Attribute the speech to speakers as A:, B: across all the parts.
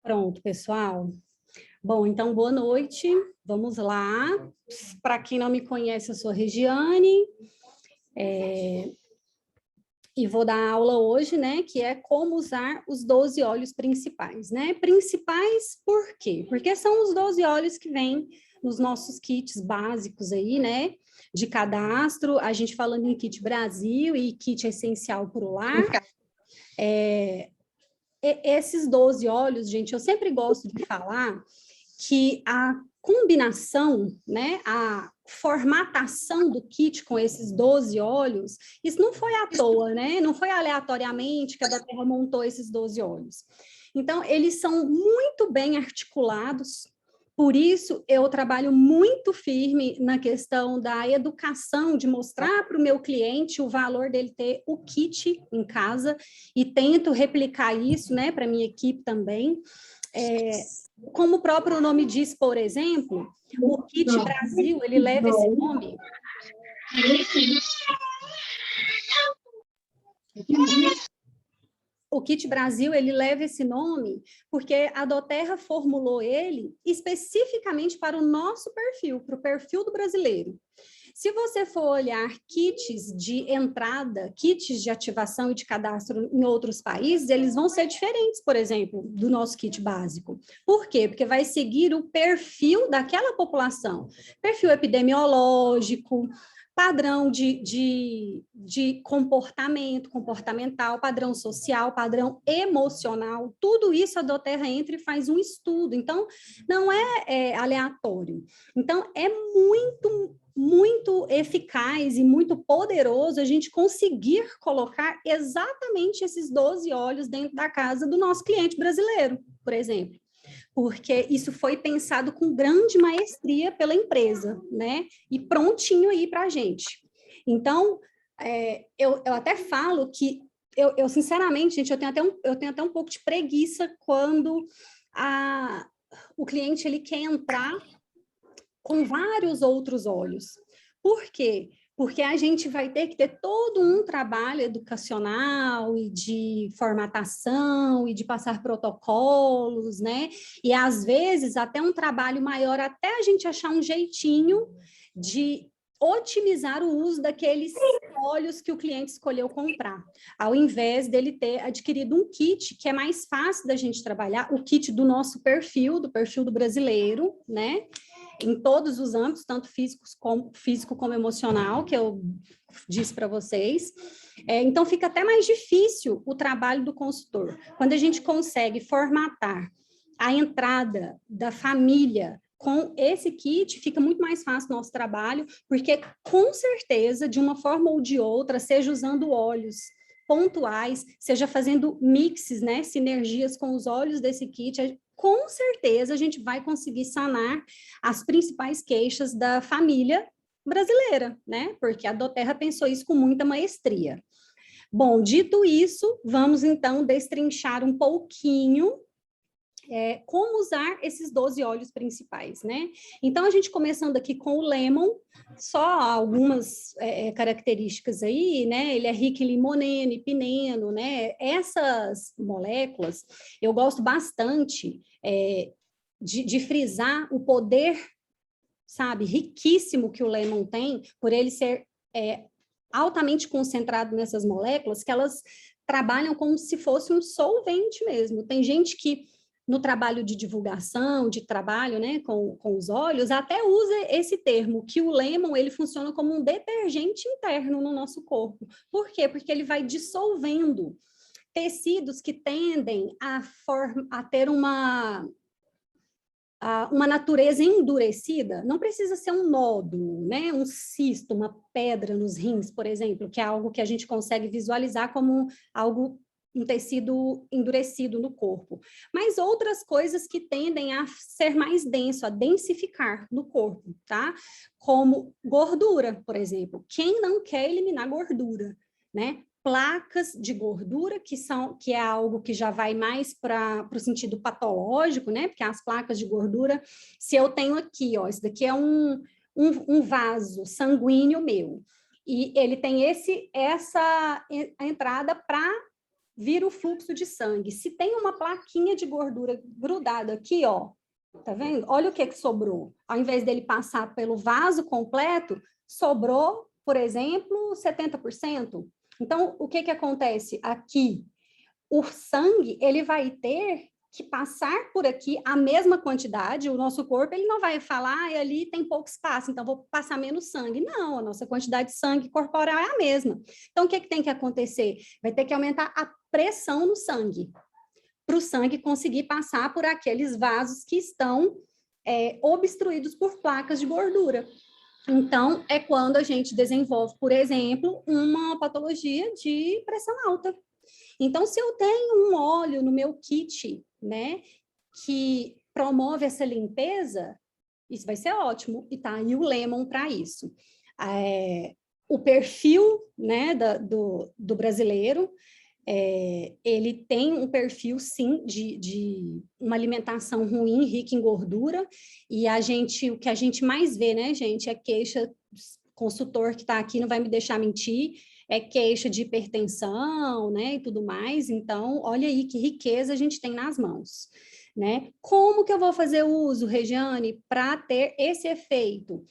A: Pronto, pessoal. Bom, então, boa noite. Vamos lá. Para quem não me conhece, eu sou Regiane. E vou dar aula hoje, né, que é como usar os 12 óleos principais, né? Principais por quê? Porque são os 12 óleos que vêm nos nossos kits básicos aí, né, de cadastro. A gente falando em kit Brasil e kit essencial por lá. Esses 12 óleos, gente, eu sempre gosto de falar que a combinação, né, a formatação do kit com esses 12 óleos, isso não foi à toa, né? Não foi aleatoriamente que a Doterra montou esses 12 óleos. Então, eles são muito bem articulados, por isso eu trabalho muito firme na questão da educação, de mostrar para o meu cliente o valor dele ter o kit em casa, e tento replicar isso, né, para a minha equipe também. Como o próprio nome diz, por exemplo, o Kit Brasil, ele leva esse nome. O Kit Brasil, ele leva esse nome porque a Doterra formulou ele especificamente para o nosso perfil, para o perfil do brasileiro. Se você for olhar kits de entrada, kits de ativação e de cadastro em outros países, eles vão ser diferentes, por exemplo, do nosso kit básico. Por quê? Porque vai seguir o perfil daquela população. Perfil epidemiológico, padrão de comportamental, padrão social, padrão emocional, tudo isso a Doterra entra e faz um estudo. Então, não é aleatório. Então, é muito eficaz e muito poderoso a gente conseguir colocar exatamente esses 12 óleos dentro da casa do nosso cliente brasileiro, por exemplo. Porque isso foi pensado com grande maestria pela empresa, né? E prontinho aí para a gente. Então, eu até falo que, eu sinceramente, gente, eu tenho até um pouco de preguiça quando o cliente ele quer entrar com vários outros olhos. Por quê? Porque a gente vai ter que ter todo um trabalho educacional e de formatação e de passar protocolos, né? E às vezes até um trabalho maior, até a gente achar um jeitinho de otimizar o uso daqueles óleos que o cliente escolheu comprar, ao invés dele ter adquirido um kit que é mais fácil da gente trabalhar, o kit do nosso perfil, do perfil do brasileiro, né? Em todos os âmbitos, tanto físico como emocional, que eu disse para vocês. Então, fica até mais difícil o trabalho do consultor. Quando a gente consegue formatar a entrada da família com esse kit, fica muito mais fácil o nosso trabalho, porque, com certeza, de uma forma ou de outra, seja usando óleos pontuais, seja fazendo mixes, né, sinergias com os óleos desse kit, com certeza a gente vai conseguir sanar as principais queixas da família brasileira, né? Porque a Doterra pensou isso com muita maestria. Bom, dito isso, vamos então destrinchar um pouquinho como usar esses 12 óleos principais, né? Então, a gente começando aqui com o Lemon, só algumas características aí, né? Ele é rico em limoneno e pineno, né? Essas moléculas, eu gosto bastante de frisar o poder, sabe, riquíssimo que o Lemon tem, por ele ser altamente concentrado nessas moléculas, que elas trabalham como se fosse um solvente mesmo. Tem gente que no trabalho de divulgação, de trabalho, né, com os óleos, até usa esse termo, que o Lemon, ele funciona como um detergente interno no nosso corpo. Por quê? Porque ele vai dissolvendo tecidos que tendem a ter uma natureza endurecida. Não precisa ser um nódulo, né, um cisto, uma pedra nos rins, por exemplo, que é algo que a gente consegue visualizar como algo um tecido endurecido no corpo, mas outras coisas que tendem a ser mais denso, a densificar no corpo, tá? Como gordura, por exemplo. Quem não quer eliminar gordura, né? Placas de gordura, que é algo que já vai mais para o sentido patológico, né? Porque as placas de gordura, se eu tenho aqui, ó, isso daqui é um vaso sanguíneo meu, e ele tem essa entrada para vira o fluxo de sangue. Se tem uma plaquinha de gordura grudada aqui, ó, tá vendo? Olha o que sobrou. Ao invés dele passar pelo vaso completo, sobrou, por exemplo, 70%. Então, o que acontece aqui? O sangue, ele vai ter que passar por aqui a mesma quantidade, o nosso corpo, ele não vai falar, ah, ali tem pouco espaço, então vou passar menos sangue. Não, a nossa quantidade de sangue corporal é a mesma. Então, o que tem que acontecer? Vai ter que aumentar a pressão no sangue, para o sangue conseguir passar por aqueles vasos que estão obstruídos por placas de gordura. Então, é quando a gente desenvolve, por exemplo, uma patologia de pressão alta. Então, se eu tenho um óleo no meu kit, né, que promove essa limpeza, isso vai ser ótimo, e tá aí o Lemon para isso. O perfil, né, do brasileiro, ele tem um perfil, sim, de uma alimentação ruim, rica em gordura, e o que a gente mais vê, né, gente, é queixa, consultor que está aqui não vai me deixar mentir, é queixa de hipertensão, né, e tudo mais. Então, olha aí que riqueza a gente tem nas mãos, né? Como que eu vou fazer uso, Regiane, para ter esse efeito?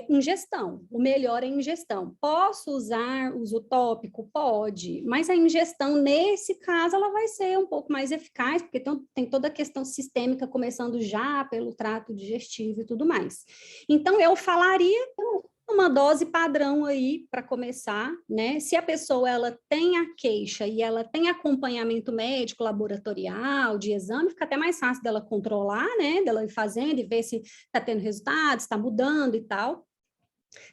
A: Ingestão, o melhor é ingestão. Posso usar uso tópico? Pode, mas a ingestão, nesse caso, ela vai ser um pouco mais eficaz, porque tem toda a questão sistêmica começando já pelo trato digestivo e tudo mais. Então, eu falaria uma dose padrão aí para começar, né? Se a pessoa ela tem a queixa e ela tem acompanhamento médico, laboratorial, de exame, fica até mais fácil dela controlar, né? Dela ir fazendo e ver se está tendo resultados, está mudando e tal,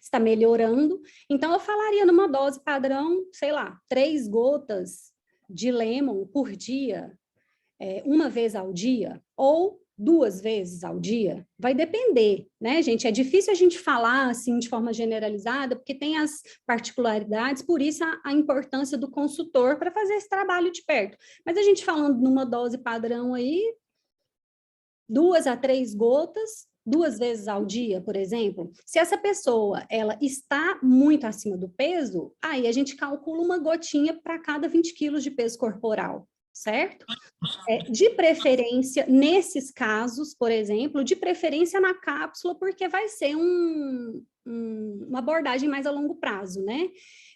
A: está melhorando. Então, eu falaria numa dose padrão, sei lá, 3 gotas de Lemon por dia, uma vez ao dia, ou 2 vezes ao dia, vai depender, né, gente? É difícil a gente falar assim de forma generalizada, porque tem as particularidades, por isso a importância do consultor para fazer esse trabalho de perto. Mas a gente falando numa dose padrão aí, 2 a 3 gotas, 2 vezes ao dia, por exemplo. Se essa pessoa ela está muito acima do peso, aí a gente calcula uma gotinha para cada 20 quilos de peso corporal, certo? De preferência, nesses casos, por exemplo, de preferência na cápsula, porque vai ser uma abordagem mais a longo prazo, né?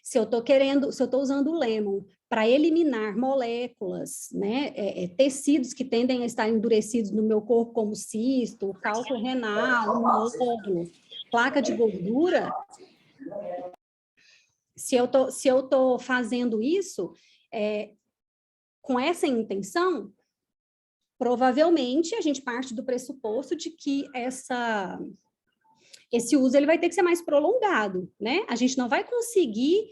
A: Se eu estou usando o Lemon para eliminar moléculas, né, tecidos que tendem a estar endurecidos no meu corpo, como cisto, cálculo renal, nódulo, placa de gordura, se eu tô fazendo isso com essa intenção, provavelmente a gente parte do pressuposto de que esse uso ele vai ter que ser mais prolongado, né? A gente não vai conseguir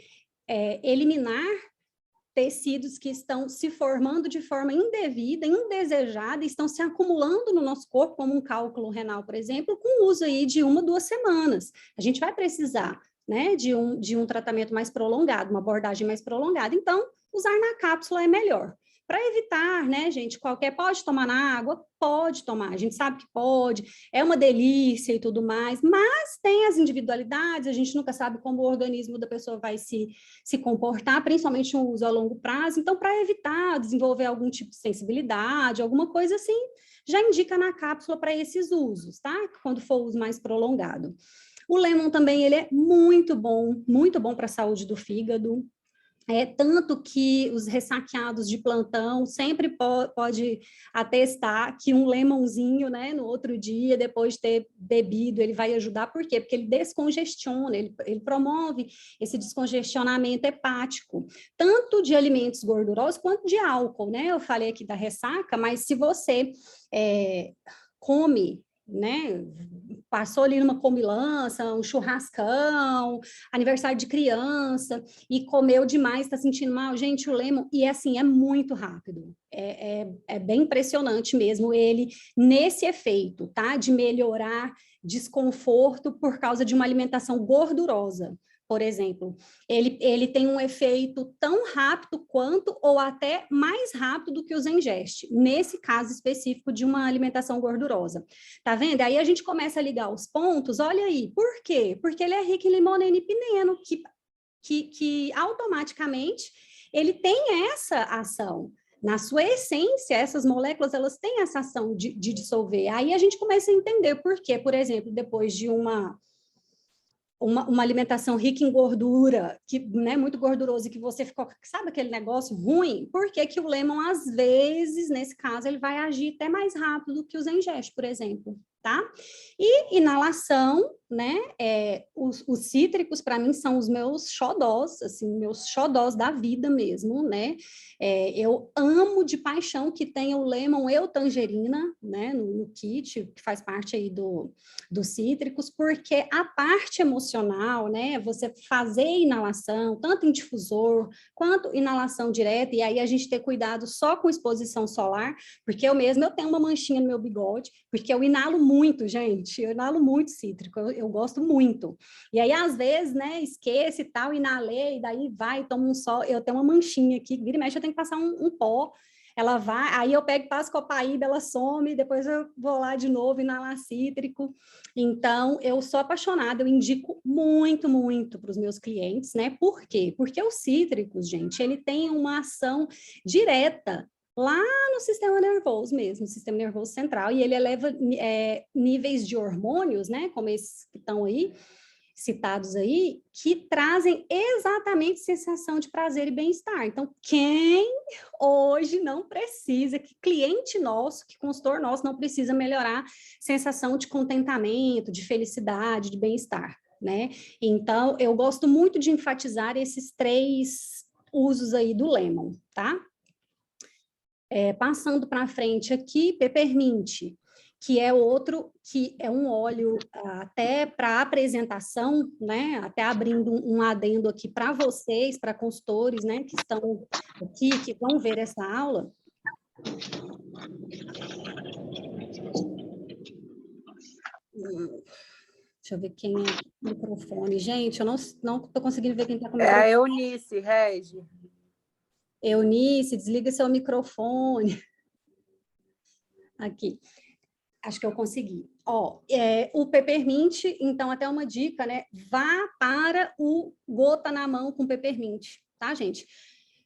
A: eliminar tecidos que estão se formando de forma indevida, indesejada, e estão se acumulando no nosso corpo, como um cálculo renal, por exemplo, com uso aí de 1, 2 semanas. A gente vai precisar, né, de um tratamento mais prolongado, uma abordagem mais prolongada. Então, usar na cápsula é melhor. Para evitar, né, gente, pode tomar na água? Pode tomar, a gente sabe que pode, é uma delícia e tudo mais, mas tem as individualidades, a gente nunca sabe como o organismo da pessoa vai se comportar, principalmente o uso a longo prazo. Então, para evitar desenvolver algum tipo de sensibilidade, alguma coisa assim, já indica na cápsula para esses usos, tá? Quando for o uso mais prolongado. O Lemon também, ele é muito bom para a saúde do fígado. Tanto que os ressaqueados de plantão sempre pode atestar que um lemonzinho, né, no outro dia, depois de ter bebido, ele vai ajudar. Por quê? Porque ele descongestiona, ele promove esse descongestionamento hepático, tanto de alimentos gordurosos quanto de álcool, né? Eu falei aqui da ressaca, mas se você come, né, passou ali numa comilança, um churrascão, aniversário de criança, e comeu demais, está sentindo mal, gente, o Lemon, e assim, é muito rápido, é bem impressionante mesmo ele, nesse efeito, tá, de melhorar desconforto por causa de uma alimentação gordurosa. Por exemplo, ele tem um efeito tão rápido quanto, ou até mais rápido do que o Zengest, nesse caso específico de uma alimentação gordurosa. Tá vendo? Aí a gente começa a ligar os pontos, olha aí, por quê? Porque ele é rico em limonene e pineno, que automaticamente ele tem essa ação. Na sua essência, essas moléculas, elas têm essa ação de dissolver. Aí a gente começa a entender por quê. Por exemplo, depois de uma alimentação rica em gordura, que, né, muito gorduroso, e que você ficou, sabe aquele negócio ruim? Por que que o lemon, às vezes, nesse caso, ele vai agir até mais rápido do que o Zengeste, por exemplo, tá? E inalação, né, os cítricos, para mim, são os meus xodós, assim, meus xodós da vida mesmo, né? Eu amo de paixão que tenha o lemon e o tangerina, né, no kit, que faz parte aí dos cítricos, porque a parte emocional, né, você fazer inalação, tanto em difusor, quanto inalação direta, e aí a gente ter cuidado só com exposição solar, porque eu tenho uma manchinha no meu bigode, porque eu inalo muito, gente, eu inalo muito cítrico, eu gosto muito. E aí, às vezes, né, esqueço e tal, inalei, e daí vai, tomo um sol, eu tenho uma manchinha aqui, vira e mexe, eu tenho que passar um pó, ela vai, aí eu pego, passo copaíba, ela some, depois eu vou lá de novo inalar cítrico. Então, eu sou apaixonada, eu indico muito, muito para os meus clientes, né? Por quê? Porque os cítricos, gente, ele tem uma ação direta lá no sistema nervoso mesmo, no sistema nervoso central, e ele eleva níveis de hormônios, né? Como esses que estão aí, citados aí, que trazem exatamente sensação de prazer e bem-estar. Então, quem hoje não precisa, que cliente nosso, que consultor nosso não precisa melhorar sensação de contentamento, de felicidade, de bem-estar, né? Então, eu gosto muito de enfatizar esses 3 usos aí do lemon, tá? Passando para frente aqui, peppermint, que é outro, que é um óleo até para apresentação, né? Até abrindo um adendo aqui para vocês, para consultores, né? Que estão aqui, que vão ver essa aula. Deixa eu ver quem é o microfone. Gente, eu não estou conseguindo ver quem está com o microfone.
B: É a Eunice, Regi.
A: Eunice, desliga seu microfone. Aqui. Acho que eu consegui. O peppermint, então, até uma dica, né? Vá para o gota na mão com peppermint, tá, gente?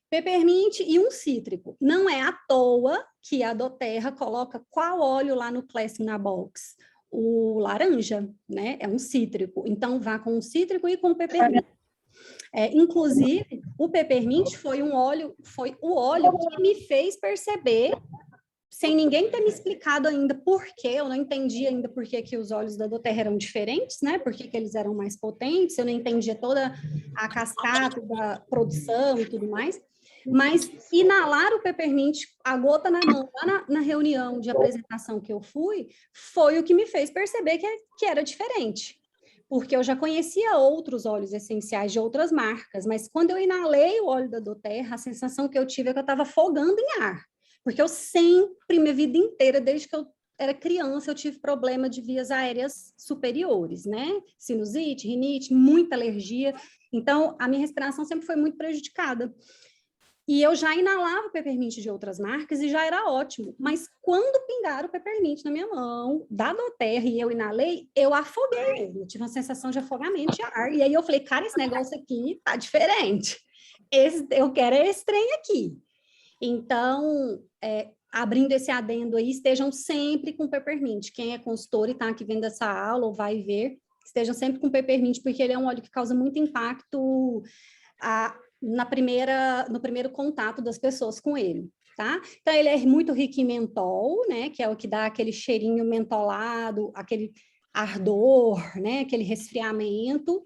A: Peppermint e um cítrico. Não é à toa que a doTERRA coloca qual óleo lá no Classic na box? O laranja, né? É um cítrico. Então, vá com o cítrico e com o peppermint. Inclusive, o peppermint foi o óleo que me fez perceber, sem ninguém ter me explicado ainda por quê, eu não entendi ainda por que os óleos da doTERRA eram diferentes, né? Por que eles eram mais potentes, eu não entendia toda a cascata da produção e tudo mais. Mas inalar o peppermint, a gota na mão, lá na reunião de apresentação que eu fui, foi o que me fez perceber que era diferente. Porque eu já conhecia outros óleos essenciais de outras marcas, mas quando eu inalei o óleo da doTERRA, a sensação que eu tive é que eu estava afogando em ar. Porque eu sempre, minha vida inteira, desde que eu era criança, eu tive problema de vias aéreas superiores, né? Sinusite, rinite, muita alergia. Então, a minha respiração sempre foi muito prejudicada. E eu já inalava o peppermint de outras marcas e já era ótimo. Mas quando pingaram o peppermint na minha mão, da doTERRA, e eu inalei, eu afoguei. Eu tive uma sensação de afogamento de ar. E aí eu falei, cara, esse negócio aqui tá diferente. Eu quero esse trem aqui. Então, abrindo esse adendo aí, estejam sempre com peppermint. Quem é consultor e está aqui vendo essa aula ou vai ver, estejam sempre com peppermint, porque ele é um óleo que causa muito impacto no primeiro contato das pessoas com ele, tá? Então, ele é muito rico em mentol, né? Que é o que dá aquele cheirinho mentolado, aquele ardor, né? Aquele resfriamento.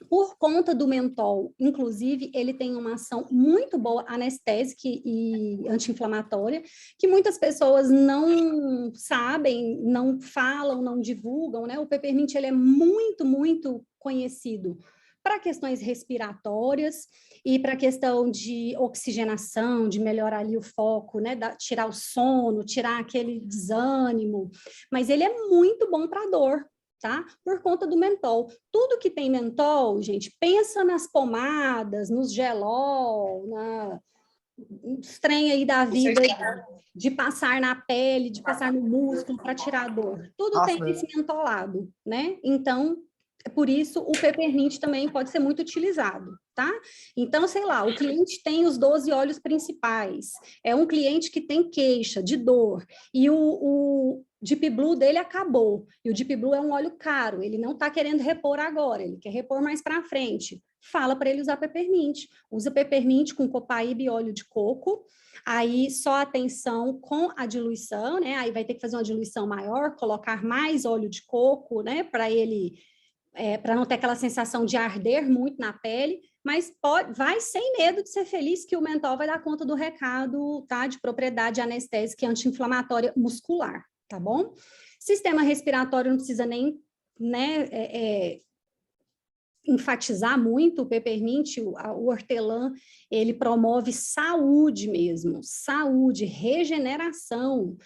A: Por conta do mentol, inclusive, ele tem uma ação muito boa anestésica e anti-inflamatória, que muitas pessoas não sabem, não falam, não divulgam, né? O peppermint, ele é muito, muito conhecido para questões respiratórias e para questão de oxigenação, de melhorar ali o foco, né? Tirar o sono, tirar aquele desânimo, mas ele é muito bom para dor, tá? Por conta do mentol. Tudo que tem mentol, gente, pensa nas pomadas, nos gelol, nos trem aí da vida, de passar na pele, de passar no músculo para tirar a dor. Tudo tem esse mentolado, né? Então, Por isso, o peppermint também pode ser muito utilizado, tá? Então, sei lá, o cliente tem os 12 óleos principais, é um cliente que tem queixa de dor, e o Deep Blue dele acabou, e o Deep Blue é um óleo caro, ele não está querendo repor agora, ele quer repor mais para frente. Fala para ele usar peppermint. Usa peppermint com copaíba e óleo de coco, aí só atenção com a diluição, né? Aí vai ter que fazer uma diluição maior, colocar mais óleo de coco, né? Para ele para não ter aquela sensação de arder muito na pele, mas vai sem medo de ser feliz que o mentol vai dar conta do recado, tá? De propriedade anestésica e anti-inflamatória muscular, tá bom? Sistema respiratório não precisa nem, né, enfatizar muito. O peppermint, o hortelã, ele promove saúde mesmo, saúde, regeneração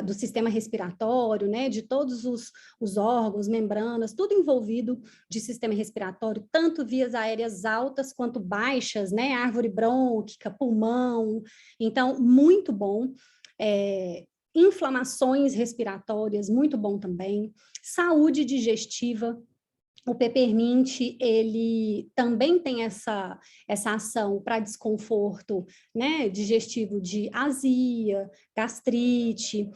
A: do sistema respiratório, né, de todos os órgãos, membranas, tudo envolvido de sistema respiratório, tanto vias aéreas altas quanto baixas, né, árvore brônquica, pulmão, então, muito bom. Inflamações respiratórias, muito bom também. Saúde digestiva. O peppermint, ele também tem essa ação para desconforto, né, digestivo de azia, gastrite.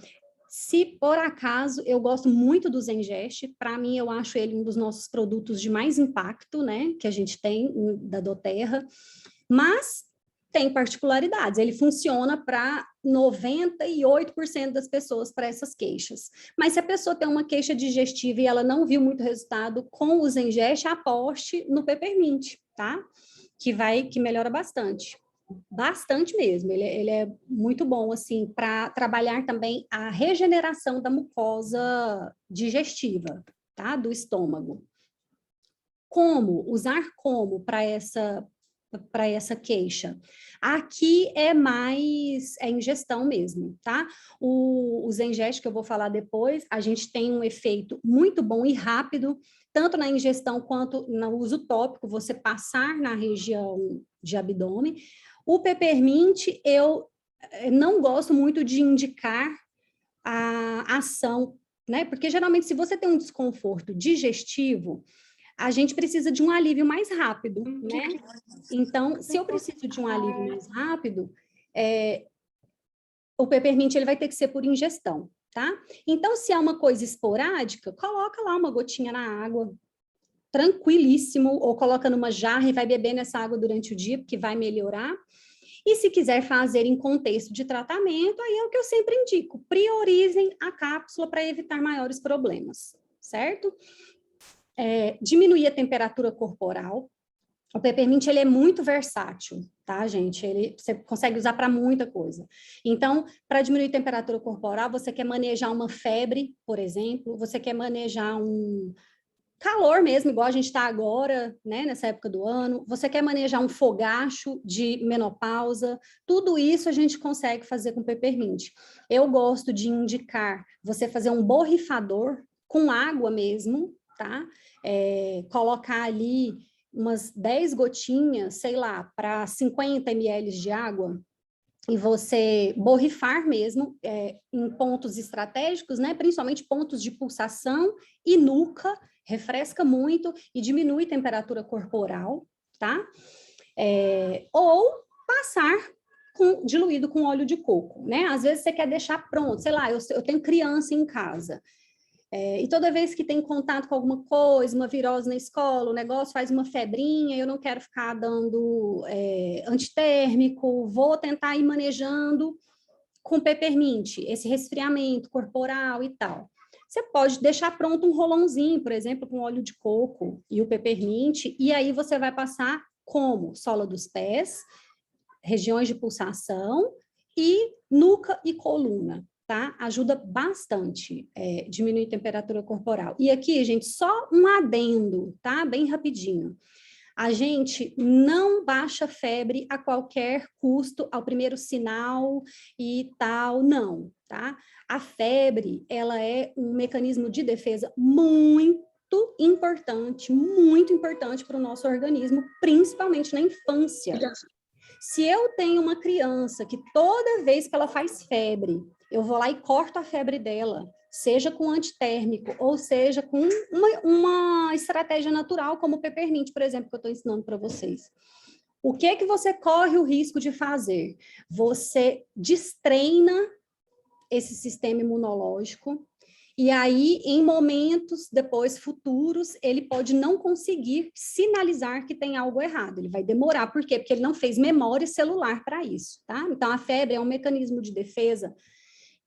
A: Se por acaso, eu gosto muito do Zengest, para mim eu acho ele um dos nossos produtos de mais impacto, né, que a gente tem da doTERRA, mas tem particularidades, ele funciona para 98% das pessoas para essas queixas. Mas se a pessoa tem uma queixa digestiva e ela não viu muito resultado com o Zengest, aposte no peppermint, tá? Que melhora bastante. Bastante mesmo, ele é muito bom, assim, para trabalhar também a regeneração da mucosa digestiva, tá? Do estômago. Usar como para essa queixa? Aqui é mais ingestão mesmo, tá? O Zengest, que eu vou falar depois, a gente tem um efeito muito bom e rápido, tanto na ingestão quanto no uso tópico, você passar na região de abdômen. O peppermint, eu não gosto muito de indicar a ação, né? Porque geralmente, se você tem um desconforto digestivo, a gente precisa de um alívio mais rápido, né? Então, se eu preciso de um alívio mais rápido, o peppermint ele vai ter que ser por ingestão, tá? Então, se é uma coisa esporádica, coloca lá uma gotinha na água, tranquilíssimo, ou coloca numa jarra e vai beber nessa água durante o dia, porque vai melhorar. E se quiser fazer em contexto de tratamento, aí é o que eu sempre indico, priorizem a cápsula para evitar maiores problemas, certo? Diminuir a temperatura corporal. O peppermint ele é muito versátil, tá, gente? Você consegue usar para muita coisa. Então, para diminuir a temperatura corporal, você quer manejar uma febre, por exemplo, você quer manejar um calor mesmo, igual a gente está agora, né, nessa época do ano, você quer manejar um fogacho de menopausa, tudo isso a gente consegue fazer com peppermint. Eu gosto de indicar você fazer um borrifador com água mesmo, tá? Colocar ali umas 10 gotinhas, sei lá, para 50 ml de água, e você borrifar mesmo em pontos estratégicos, né? Principalmente pontos de pulsação e nuca, refresca muito e diminui a temperatura corporal, tá? Ou passar diluído com óleo de coco, né? Às vezes você quer deixar pronto, sei lá, eu tenho criança em casa, e toda vez que tem contato com alguma coisa, uma virose na escola, o negócio faz uma febrinha, eu não quero ficar dando antitérmico, vou tentar ir manejando com peppermint, esse resfriamento corporal e tal. Você pode deixar pronto um rolãozinho, por exemplo, com óleo de coco e o peppermint, e aí você vai passar como? Sola dos pés, regiões de pulsação e nuca e coluna. Tá? Ajuda bastante diminuir a temperatura corporal. E aqui, gente, só um adendo, tá? Bem rapidinho. A gente não baixa febre a qualquer custo, ao primeiro sinal e tal, não, tá? A febre, ela é um mecanismo de defesa muito importante para o nosso organismo, principalmente na infância. Se eu tenho uma criança que toda vez que ela faz febre, eu vou lá e corto a febre dela, seja com antitérmico, ou seja com uma estratégia natural, como o Peppermint, por exemplo, que eu estou ensinando para vocês. O que é que você corre o risco de fazer? Você destreina esse sistema imunológico, e aí, em momentos depois futuros, ele pode não conseguir sinalizar que tem algo errado. Ele vai demorar. Por quê? Porque ele não fez memória celular para isso, tá? Então, a febre é um mecanismo de defesa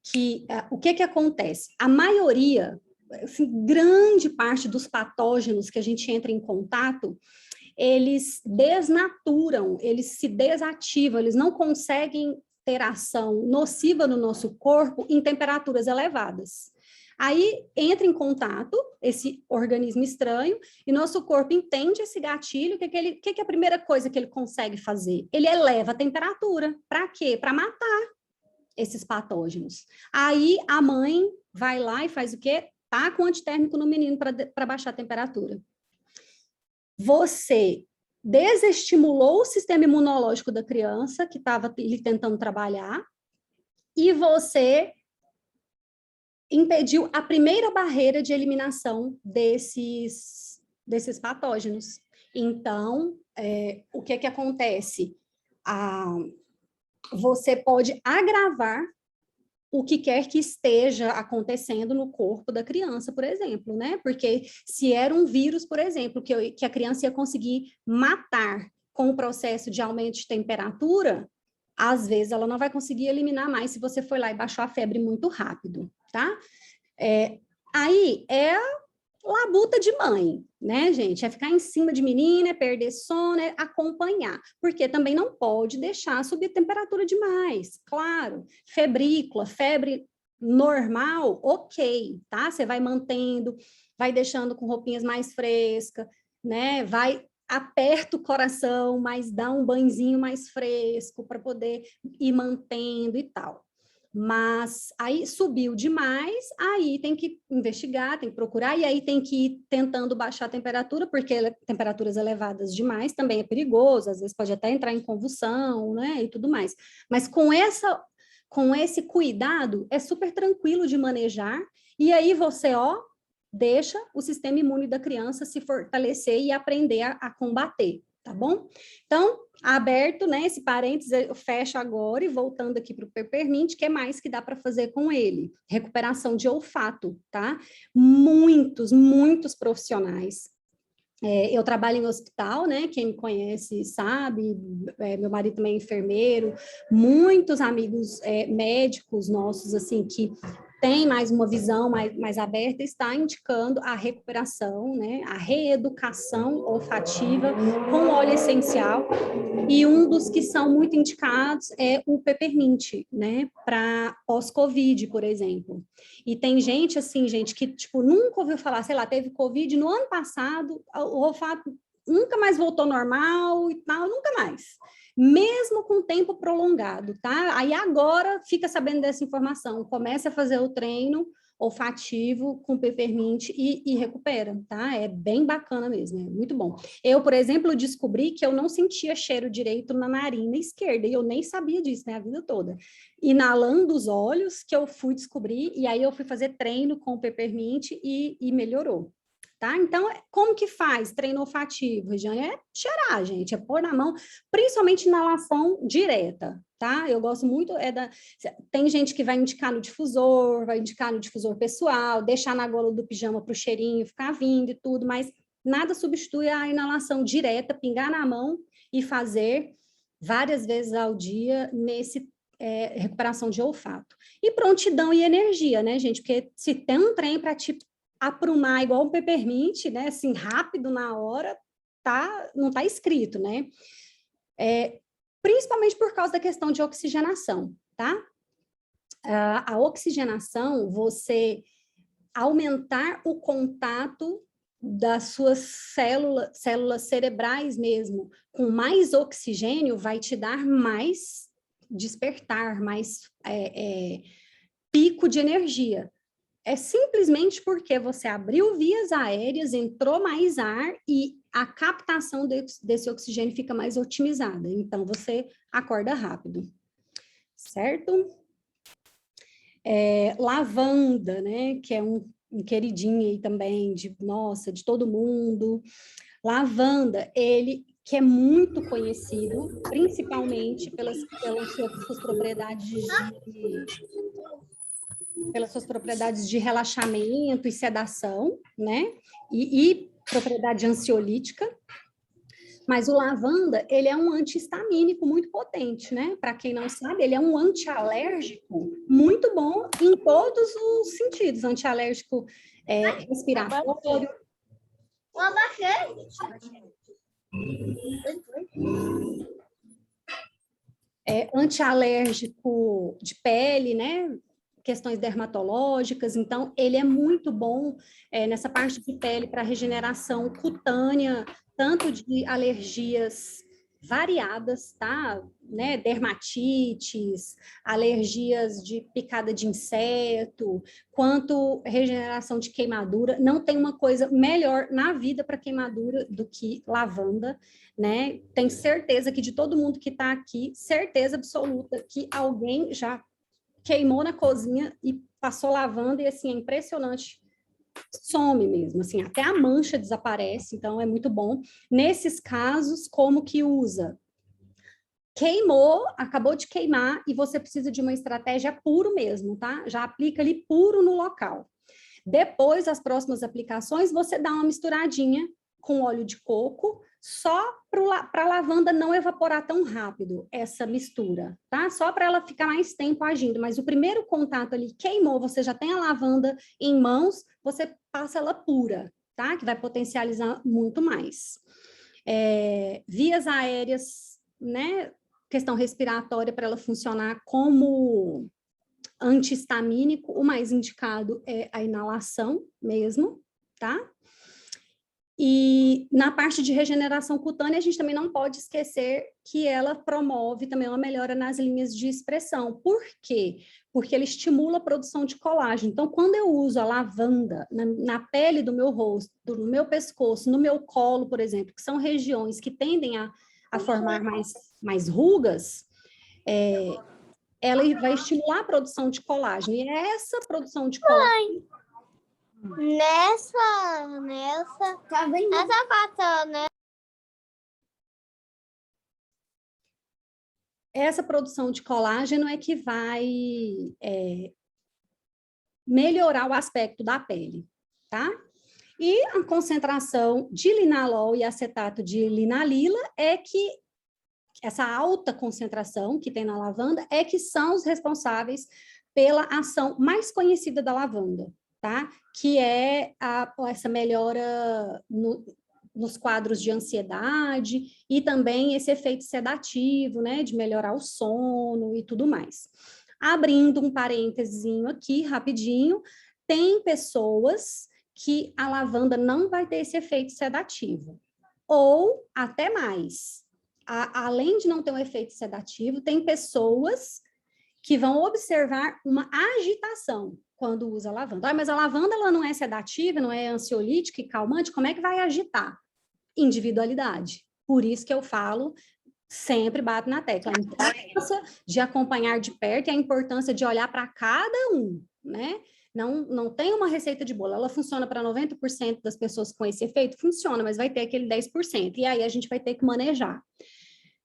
A: que... o que acontece? A maioria, assim, grande parte dos patógenos que a gente entra em contato, eles desnaturam, eles se desativam, eles não conseguem ter ação nociva no nosso corpo em temperaturas elevadas. Aí entra em contato esse organismo estranho e nosso corpo entende esse gatilho. O que é a primeira coisa que ele consegue fazer? Ele eleva a temperatura. Para quê? Para matar esses patógenos. Aí a mãe vai lá e faz o quê? Taca um antitérmico no menino para baixar a temperatura. Você desestimulou o sistema imunológico da criança, que estava ele tentando trabalhar, e você impediu a primeira barreira de eliminação desses patógenos. Então, o que acontece? Você pode agravar o que quer que esteja acontecendo no corpo da criança, por exemplo, né? Porque se era um vírus, por exemplo, que a criança ia conseguir matar com o processo de aumento de temperatura, às vezes ela não vai conseguir eliminar mais se você for lá e baixou a febre muito rápido, tá? Aí é labuta de mãe, né, gente? É ficar em cima de menina, é perder sono, é acompanhar. Porque também não pode deixar subir temperatura demais. Claro, febrícula, febre normal, ok, tá? Você vai mantendo, vai deixando com roupinhas mais frescas, né? Aperta o coração, mas dá um banhozinho mais fresco para poder ir mantendo e tal. Mas aí subiu demais, aí tem que investigar, tem que procurar, e aí tem que ir tentando baixar a temperatura, porque temperaturas elevadas demais também é perigoso, às vezes pode até entrar em convulsão, né, e tudo mais. Mas com esse cuidado, é super tranquilo de manejar, e aí você, deixa o sistema imune da criança se fortalecer e aprender a combater, tá bom? Então, aberto, né, esse parênteses, eu fecho agora e voltando aqui para o Peppermint, o que mais que dá para fazer com ele? Recuperação de olfato, tá? Muitos profissionais. Eu trabalho em hospital, né? Quem me conhece sabe, meu marido também é enfermeiro, muitos amigos médicos nossos, assim, que tem mais uma visão mais aberta, está indicando a recuperação, né? A reeducação olfativa com óleo essencial, e um dos que são muito indicados é o Peppermint, né? Para pós-Covid, por exemplo. E tem gente, assim, gente, que, tipo, nunca ouviu falar, sei lá, teve Covid no ano passado, o olfato nunca mais voltou normal e tal, nunca mais. Mesmo com tempo prolongado, tá? Aí agora fica sabendo dessa informação, começa a fazer o treino olfativo com Peppermint e recupera, tá? É bem bacana mesmo, é muito bom. Eu, por exemplo, descobri que eu não sentia cheiro direito na narina esquerda, e eu nem sabia disso, né, a vida toda. Inalando os olhos, que eu fui descobrir, e aí eu fui fazer treino com o Peppermint e melhorou. Tá? Então, como que faz treino olfativo, Regiane? É cheirar, gente, é pôr na mão, principalmente inalação direta, tá? Eu gosto muito, tem gente que vai indicar no difusor, vai indicar no difusor pessoal, deixar na gola do pijama para o cheirinho ficar vindo e tudo, mas nada substitui a inalação direta, pingar na mão e fazer várias vezes ao dia nesse recuperação de olfato. E prontidão e energia, né, gente? Porque se tem um trem para te aprumar igual um Peppermint, né, assim, rápido na hora, não tá escrito, né? Principalmente por causa da questão de oxigenação, tá? A oxigenação, você aumentar o contato das suas células cerebrais mesmo, com mais oxigênio, vai te dar mais despertar, mais pico de energia. É simplesmente porque você abriu vias aéreas, entrou mais ar e a captação desse oxigênio fica mais otimizada. Então, você acorda rápido, certo? Lavanda, né? Que é um queridinho aí também, nossa, de todo mundo. Lavanda, ele que é muito conhecido, principalmente pelas suas propriedades de relaxamento e sedação, né? E propriedade ansiolítica. Mas o lavanda, ele é um anti-histamínico muito potente, né? Para quem não sabe, ele é um antialérgico muito bom em todos os sentidos. Antialérgico respiratório. Antialérgico de pele, né? Questões dermatológicas, então ele é muito bom nessa parte de pele para regeneração cutânea, tanto de alergias variadas, tá? Né? Dermatites, alergias de picada de inseto, quanto regeneração de queimadura. Não tem uma coisa melhor na vida para queimadura do que lavanda, né? Tenho certeza que de todo mundo que está aqui, certeza absoluta que alguém já queimou na cozinha e passou lavanda e assim, é impressionante, some mesmo, assim, até a mancha desaparece, então é muito bom. Nesses casos, como que usa? Queimou, acabou de queimar e você precisa de uma estratégia puro mesmo, tá? Já aplica ali puro no local. Depois, as próximas aplicações, você dá uma misturadinha com óleo de coco, só para a lavanda não evaporar tão rápido essa mistura, tá? Só para ela ficar mais tempo agindo. Mas o primeiro contato ali queimou, você já tem a lavanda em mãos, você passa ela pura, tá? Que vai potencializar muito mais. Vias aéreas, né? Questão respiratória para ela funcionar como antihistamínico, o mais indicado é a inalação mesmo, tá? E na parte de regeneração cutânea, a gente também não pode esquecer que ela promove também uma melhora nas linhas de expressão. Por quê? Porque ela estimula a produção de colágeno. Então, quando eu uso a lavanda na pele do meu rosto, no meu pescoço, no meu colo, por exemplo, que são regiões que tendem a formar mais rugas, ela vai estimular a produção de colágeno. E essa produção de colágeno...
C: Tá vendo? Essa pata, né?
A: Essa produção de colágeno é que vai melhorar o aspecto da pele, tá? E a concentração de linalol e acetato de linalila é que essa alta concentração que tem na lavanda é que são os responsáveis pela ação mais conhecida da lavanda, tá? Que é essa melhora nos quadros de ansiedade e também esse efeito sedativo, né? De melhorar o sono e tudo mais. Abrindo um parênteses aqui, rapidinho, tem pessoas que a lavanda não vai ter esse efeito sedativo, ou até mais. Além de não ter um efeito sedativo, tem pessoas que vão observar uma agitação quando usa lavanda. Mas a lavanda ela não é sedativa, não é ansiolítica e calmante, como é que vai agitar? Individualidade. Por isso que eu falo, sempre bato na tecla, a importância de acompanhar de perto e a importância de olhar para cada um, né? Não tem uma receita de bolo, ela funciona para 90% das pessoas com esse efeito? Funciona, mas vai ter aquele 10%, e aí a gente vai ter que manejar.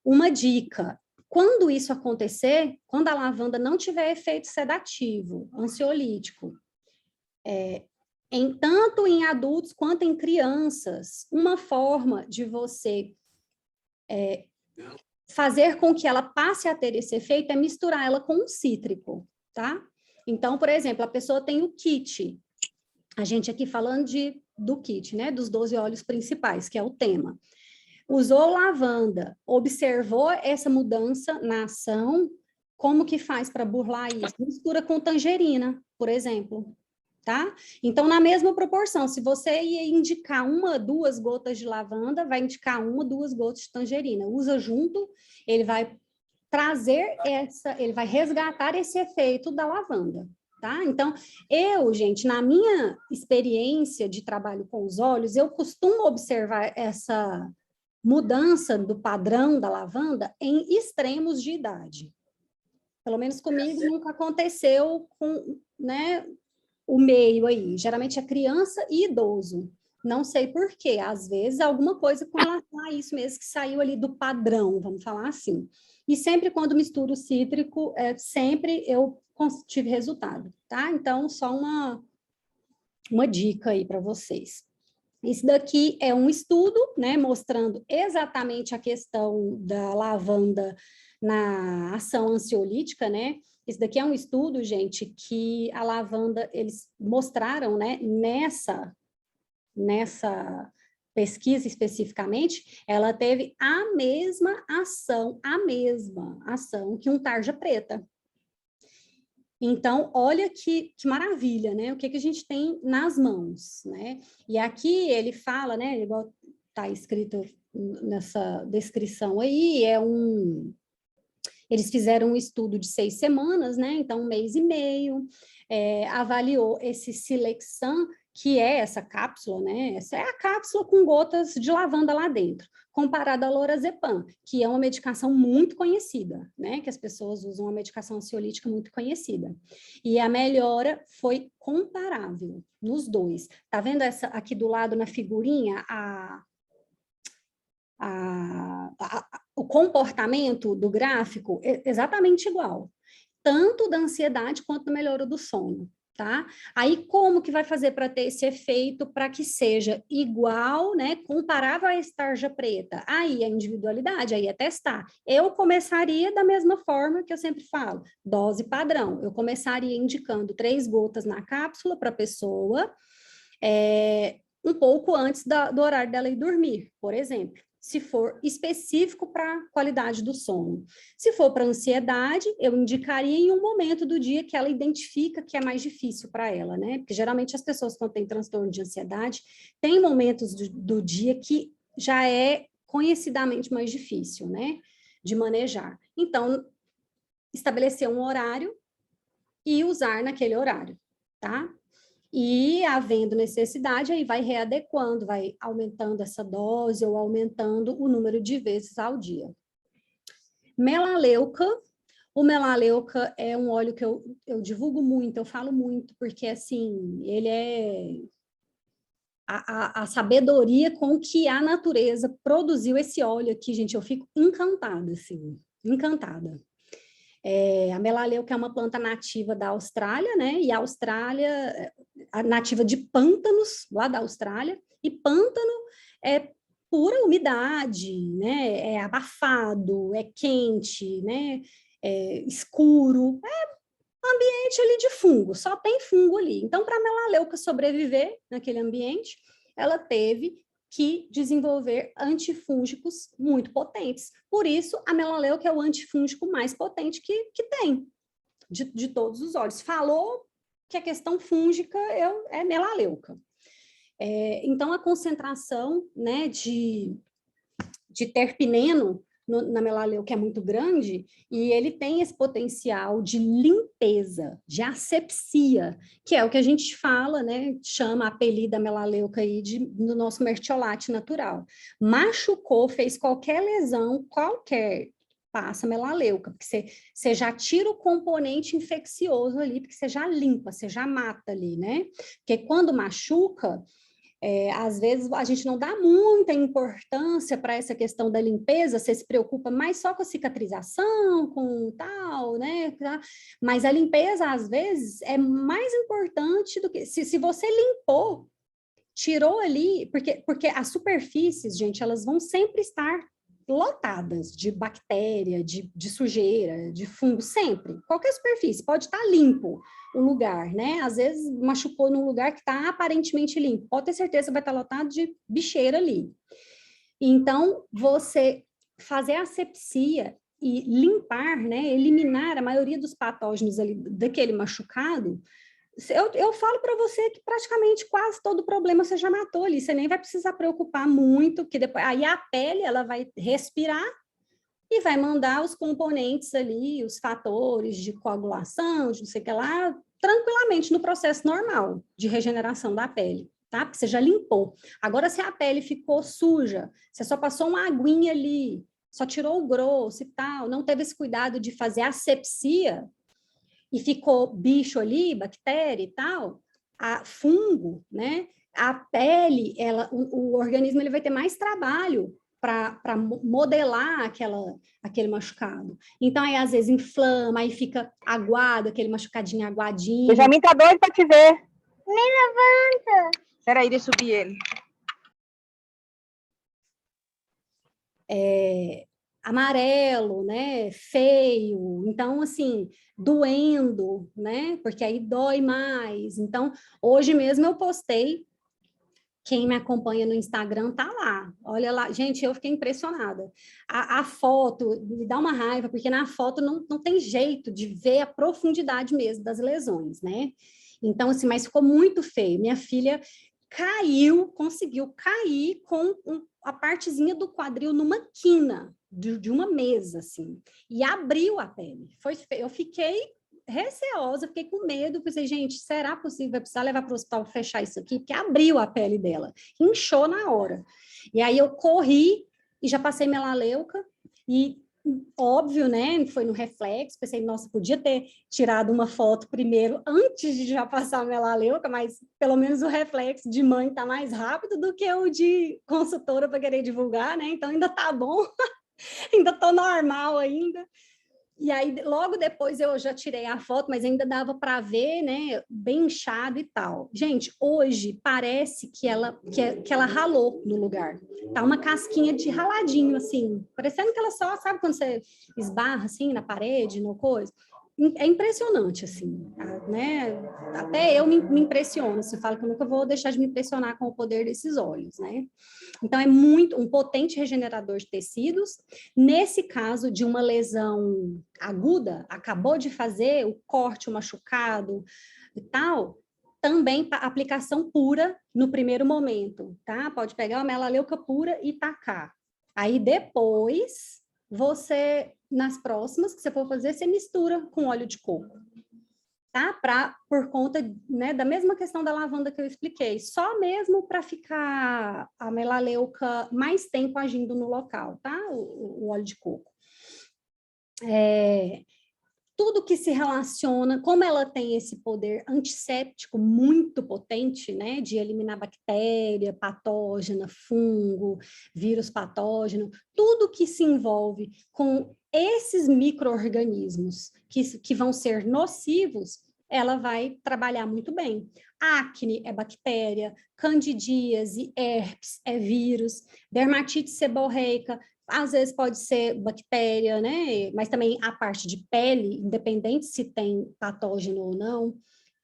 A: Uma dica, quando isso acontecer, quando a lavanda não tiver efeito sedativo, ansiolítico, tanto em adultos quanto em crianças, uma forma de você fazer com que ela passe a ter esse efeito é misturar ela com um cítrico, tá? Então, por exemplo, a pessoa tem o kit, a gente aqui falando do kit, né, dos 12 óleos principais, que é o tema. Usou lavanda, observou essa mudança na ação, como que faz para burlar isso? Mistura com tangerina, por exemplo, tá? Então, na mesma proporção, se você ia indicar 1, 2 gotas de lavanda, vai indicar 1, 2 gotas de tangerina. Usa junto, ele vai trazer ele vai resgatar esse efeito da lavanda, tá? Então, gente, na minha experiência de trabalho com os óleos, eu costumo observar essa mudança do padrão da lavanda em extremos de idade. Pelo menos comigo nunca aconteceu com, né, o meio aí. Geralmente é criança e idoso. Não sei por quê. Às vezes alguma coisa com relação a isso mesmo que saiu ali do padrão, vamos falar assim. E sempre quando misturo cítrico, sempre eu tive resultado, tá? Então, só uma dica aí para vocês. Isso daqui é um estudo, né, mostrando exatamente a questão da lavanda na ação ansiolítica, né? Isso daqui é um estudo, gente, que a lavanda, eles mostraram, né, nessa pesquisa especificamente, ela teve a mesma ação que um tarja preta. Então, olha que maravilha, né? O que a gente tem nas mãos, né? E aqui ele fala, né? Igual está escrito nessa descrição aí, eles fizeram um estudo de 6 semanas, né? Então, 1 mês e meio, avaliou esse Silexan, que é essa cápsula, né? Essa é a cápsula com gotas de lavanda lá dentro, comparada à lorazepam, que é uma medicação muito conhecida, né? Que as pessoas usam, uma medicação ansiolítica muito conhecida. E a melhora foi comparável nos dois. Tá vendo essa aqui do lado na figurinha, o comportamento do gráfico é exatamente igual, tanto da ansiedade quanto da melhora do sono, tá? Aí como que vai fazer para ter esse efeito, para que seja igual, né, comparável à tarja preta? Aí a individualidade, aí é testar. Eu começaria da mesma forma que eu sempre falo, dose padrão. Eu começaria indicando 3 gotas na cápsula para a pessoa, um pouco antes do horário dela ir dormir, por exemplo, se for específico para a qualidade do sono. Se for para ansiedade, eu indicaria em um momento do dia que ela identifica que é mais difícil para ela, né? Porque geralmente as pessoas, quando têm transtorno de ansiedade, têm momentos do dia que já é conhecidamente mais difícil, né? De manejar. Então, estabelecer um horário e usar naquele horário, tá? E, havendo necessidade, aí vai readequando, vai aumentando essa dose ou aumentando o número de vezes ao dia. Melaleuca. O melaleuca é um óleo que eu divulgo muito, eu falo muito, porque, assim, ele é a sabedoria com que a natureza produziu esse óleo aqui, gente, eu fico encantada, assim, encantada. A melaleuca é uma planta nativa da Austrália, né? E a Austrália, nativa de pântanos, lá da Austrália, e pântano é pura umidade, né? É abafado, é quente, né? É escuro, é ambiente ali de fungo, só tem fungo ali. Então, para a melaleuca sobreviver naquele ambiente, ela teve que desenvolver antifúngicos muito potentes. Por isso, a melaleuca é o antifúngico mais potente que tem, de todos os óleos. Falou que a questão fúngica é melaleuca. Então, a concentração, né, de terpineno na melaleuca é muito grande, e ele tem esse potencial de limpeza, de asepsia, que é o que a gente fala, né, chama, apelida a melaleuca aí do nosso mertiolate natural. Machucou, fez qualquer lesão, passa melaleuca, porque você já tira o componente infeccioso ali, porque você já limpa, você já mata ali, né? Porque quando machuca, às vezes a gente não dá muita importância para essa questão da limpeza, você se preocupa mais só com a cicatrização, com tal, né? Mas a limpeza, às vezes, é mais importante do que... Se você limpou, tirou ali... Porque as superfícies, gente, elas vão sempre estar lotadas de bactéria, de sujeira, de fungo, sempre. Qualquer superfície, pode estar limpo o lugar, né? Às vezes machucou num lugar que está aparentemente limpo. Pode ter certeza que vai estar lotado de bicheira ali. Então, você fazer a asepsia e limpar, né? Eliminar a maioria dos patógenos ali daquele machucado, eu falo para você que praticamente quase todo problema você já matou ali, você nem vai precisar preocupar muito, porque depois aí a pele ela vai respirar e vai mandar os componentes ali, os fatores de coagulação, de não sei o que lá, tranquilamente no processo normal de regeneração da pele, tá? Porque você já limpou. Agora, se a pele ficou suja, você só passou uma aguinha ali, só tirou o grosso e tal, não teve esse cuidado de fazer asepsia, e ficou bicho ali, bactéria e tal, fungo, né? A pele, o organismo ele vai ter mais trabalho para modelar aquele machucado. Então, aí, às vezes, inflama, aí fica aguado, aquele machucadinho aguadinho.
B: Benjamin tá doido para te ver.
C: Me levanta.
B: Peraí, deixa eu subir ele.
A: Amarelo, né, feio, então, assim, doendo, né, porque aí dói mais. Então, hoje mesmo eu postei, quem me acompanha no Instagram tá lá, olha lá, gente, eu fiquei impressionada. A foto me dá uma raiva, porque na foto não tem jeito de ver a profundidade mesmo das lesões, né? Então, assim, mas ficou muito feio. Minha filha conseguiu cair com a partezinha do quadril numa quina de uma mesa, assim, e abriu a pele. Eu fiquei receosa, fiquei com medo, pensei, gente, será possível? Vai precisar levar para o hospital fechar isso aqui? Porque abriu a pele dela, inchou na hora. E aí eu corri e já passei melaleuca e óbvio, né? Foi no reflexo, pensei, nossa, podia ter tirado uma foto primeiro antes de já passar a melaleuca, mas pelo menos o reflexo de mãe tá mais rápido do que o de consultora para querer divulgar, né? Então ainda tá bom, ainda tô normal ainda. E aí, logo depois eu já tirei a foto, mas ainda dava para ver, né, bem inchado e tal. Gente, hoje parece que ela ralou no lugar. Tá uma casquinha de raladinho, assim, parecendo que ela só, sabe quando você esbarra, assim, na parede, no coisa? É impressionante, assim, né? Até eu me impressiono, você fala que eu nunca vou deixar de me impressionar com o poder desses olhos, né? Então, é um potente regenerador de tecidos. Nesse caso de uma lesão aguda, acabou de fazer o corte, o machucado e tal, também aplicação pura no primeiro momento, tá? Pode pegar uma melaleuca pura e tacar. Aí depois, nas próximas que você for fazer, você mistura com óleo de coco. Tá? Por conta, né, da mesma questão da lavanda que eu expliquei, só mesmo para ficar a melaleuca mais tempo agindo no local, tá? O óleo de coco. Tudo que se relaciona, como ela tem esse poder antisséptico muito potente, né, de eliminar bactéria, patógena, fungo, vírus patógeno, tudo que se envolve com esses micro-organismos que vão ser nocivos, ela vai trabalhar muito bem. Acne é bactéria, candidíase, herpes é vírus, dermatite seborreica, às vezes pode ser bactéria, né? Mas também a parte de pele, independente se tem patógeno ou não.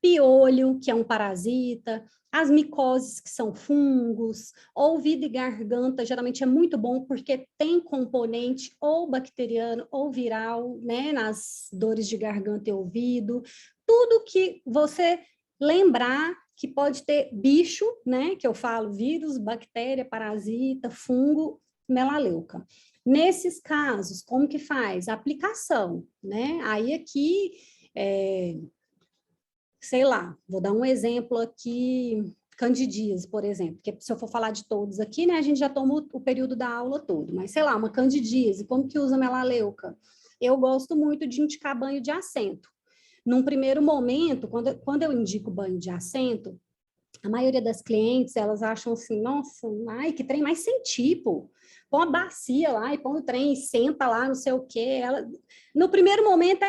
A: Piolho, que é um parasita. As micoses, que são fungos. Ouvido e garganta, geralmente é muito bom porque tem componente ou bacteriano ou viral, né? Nas dores de garganta e ouvido. Tudo que você lembrar que pode ter bicho, né? Que eu falo, vírus, bactéria, parasita, fungo, melaleuca. Nesses casos, como que faz? Aplicação, né? Aí aqui, sei lá, vou dar um exemplo aqui, candidíase, por exemplo, porque se eu for falar de todos aqui, né, a gente já toma o período da aula todo, mas sei lá, uma candidíase, como que usa melaleuca? Eu gosto muito de indicar banho de assento. Num primeiro momento, quando eu indico banho de assento, a maioria das clientes, elas acham assim, nossa, ai, que trem mais sem tipo. Põe uma bacia lá e põe o trem, senta lá, não sei o quê. No primeiro momento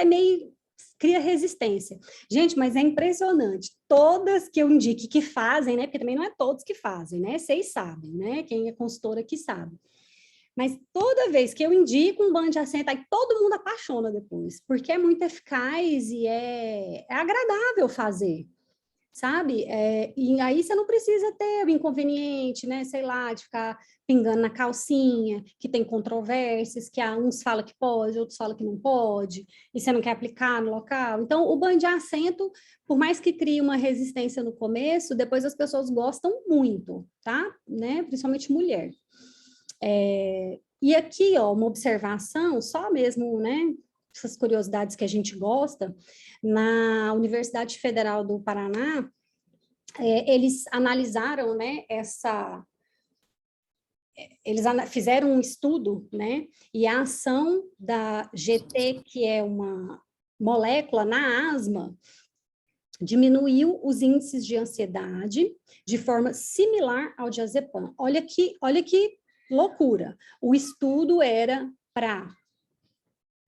A: meio, cria resistência. Gente, mas é impressionante. Todas que eu indique que fazem, né? Porque também não é todos que fazem, né? Vocês sabem, né? Quem é consultora aqui sabe. Mas toda vez que eu indico um banho de assento, aí todo mundo apaixona depois, porque é muito eficaz e é agradável fazer, sabe? E aí você não precisa ter o inconveniente, né? Sei lá, de ficar pingando na calcinha, que tem controvérsias, que uns falam que pode, outros falam que não pode, e você não quer aplicar no local. Então, o banho de assento, por mais que crie uma resistência no começo, depois as pessoas gostam muito, tá? Né? Principalmente mulher. E aqui, ó, uma observação, só mesmo, né? Essas curiosidades que a gente gosta, na Universidade Federal do Paraná, eles analisaram, né, eles fizeram um estudo, né? E a ação da GT, que é uma molécula na asma, diminuiu os índices de ansiedade de forma similar ao diazepam. Olha que loucura. O estudo era para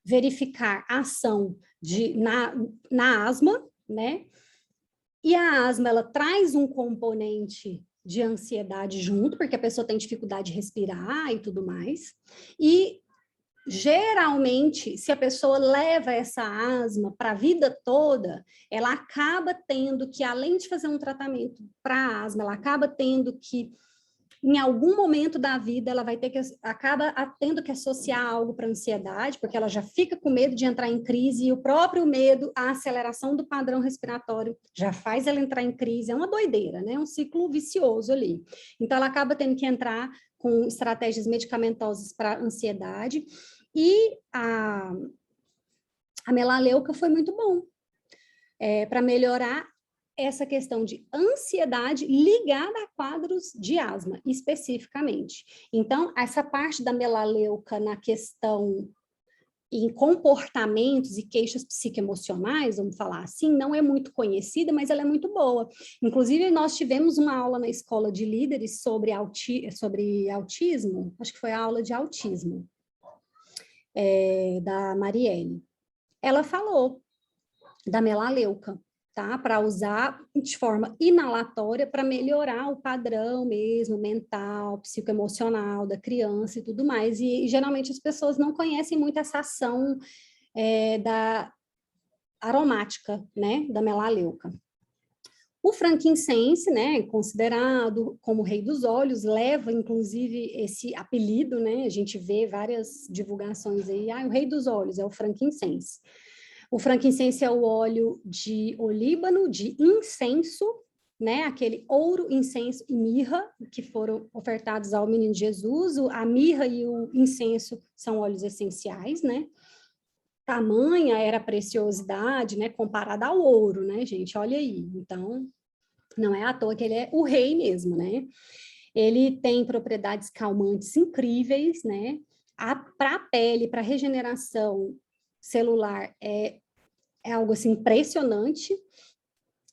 A: verificar a ação na asma, né? E a asma, ela traz um componente de ansiedade junto, porque a pessoa tem dificuldade de respirar e tudo mais. E, geralmente, se a pessoa leva essa asma para a vida toda, ela acaba tendo que, além de fazer um tratamento para asma, ela acaba tendo que, em algum momento da vida, ela acaba tendo que associar algo para ansiedade, porque ela já fica com medo de entrar em crise, e o próprio medo, a aceleração do padrão respiratório, já faz ela entrar em crise. É uma doideira, né? É um ciclo vicioso ali. Então, ela acaba tendo que entrar com estratégias medicamentosas para ansiedade, e a melaleuca foi muito bom para melhorar essa questão de ansiedade ligada a quadros de asma, especificamente. Então, essa parte da melaleuca na questão em comportamentos e queixas psicoemocionais, vamos falar assim, não é muito conhecida, mas ela é muito boa. Inclusive, nós tivemos uma aula na escola de líderes sobre autismo, acho que foi a aula de autismo, da Marielle. Ela falou da melaleuca, tá? Para usar de forma inalatória para melhorar o padrão mesmo, mental, psicoemocional da criança e tudo mais. E geralmente as pessoas não conhecem muito essa ação da aromática, né? Da melaleuca. O frankincense, né, considerado como o rei dos óleos, leva, inclusive, esse apelido, né? A gente vê várias divulgações aí, o rei dos óleos é o frankincense. O frankincense é o óleo de olíbano, de incenso, né? Aquele ouro, incenso e mirra que foram ofertados ao menino Jesus. A mirra e o incenso são óleos essenciais, né? Tamanha era a preciosidade, né? Comparada ao ouro, né, gente? Olha aí. Então, não é à toa que ele é o rei mesmo, né? Ele tem propriedades calmantes incríveis, né? Para a pele, para regeneração celular é algo assim impressionante.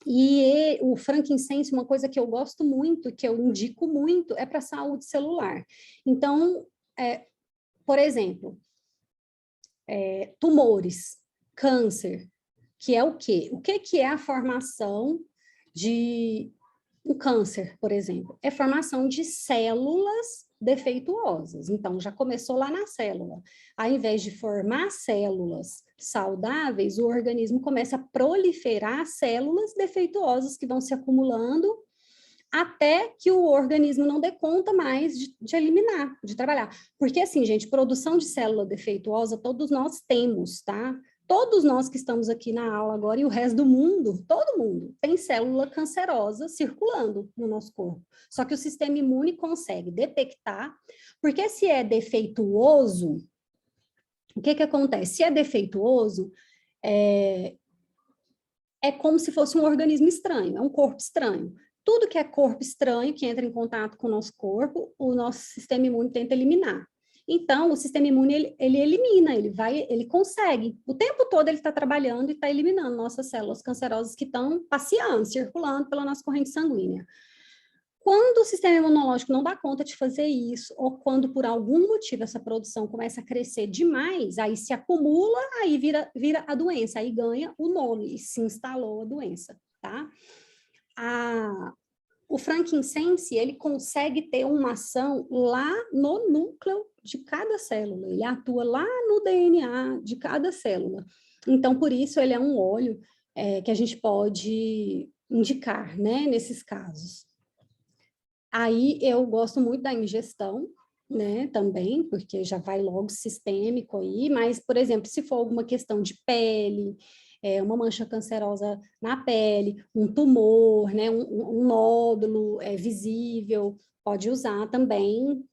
A: E o frankincense, uma coisa que eu gosto muito, que eu indico muito, é para a saúde celular. Então, por exemplo, tumores, câncer, que é o quê? O que é a formação de um câncer, por exemplo? É formação de células defeituosas. Então, já começou lá na célula. Ao invés de formar células saudáveis, o organismo começa a proliferar células defeituosas que vão se acumulando até que o organismo não dê conta mais de eliminar, de trabalhar. Porque, assim, gente, produção de célula defeituosa todos nós temos, tá? Todos nós que estamos aqui na aula agora e o resto do mundo, todo mundo, tem célula cancerosa circulando no nosso corpo. Só que o sistema imune consegue detectar, porque se é defeituoso, o que acontece? Se é defeituoso, é como se fosse um organismo estranho, é um corpo estranho. Tudo que é corpo estranho, que entra em contato com o nosso corpo, o nosso sistema imune tenta eliminar. Então, o sistema imune, ele elimina, ele consegue. O tempo todo ele está trabalhando e está eliminando nossas células cancerosas que estão passeando, circulando pela nossa corrente sanguínea. Quando o sistema imunológico não dá conta de fazer isso, ou quando por algum motivo essa produção começa a crescer demais, aí se acumula, aí vira a doença, aí ganha o nome, e se instalou a doença, tá? O frankincense, ele consegue ter uma ação lá no núcleo de cada célula, ele atua lá no DNA de cada célula. Então, por isso, ele é um óleo que a gente pode indicar, né, nesses casos. Aí, eu gosto muito da ingestão, né, também, porque já vai logo sistêmico aí, mas, por exemplo, se for alguma questão de pele, uma mancha cancerosa na pele, um tumor, né, um nódulo visível, pode usar também,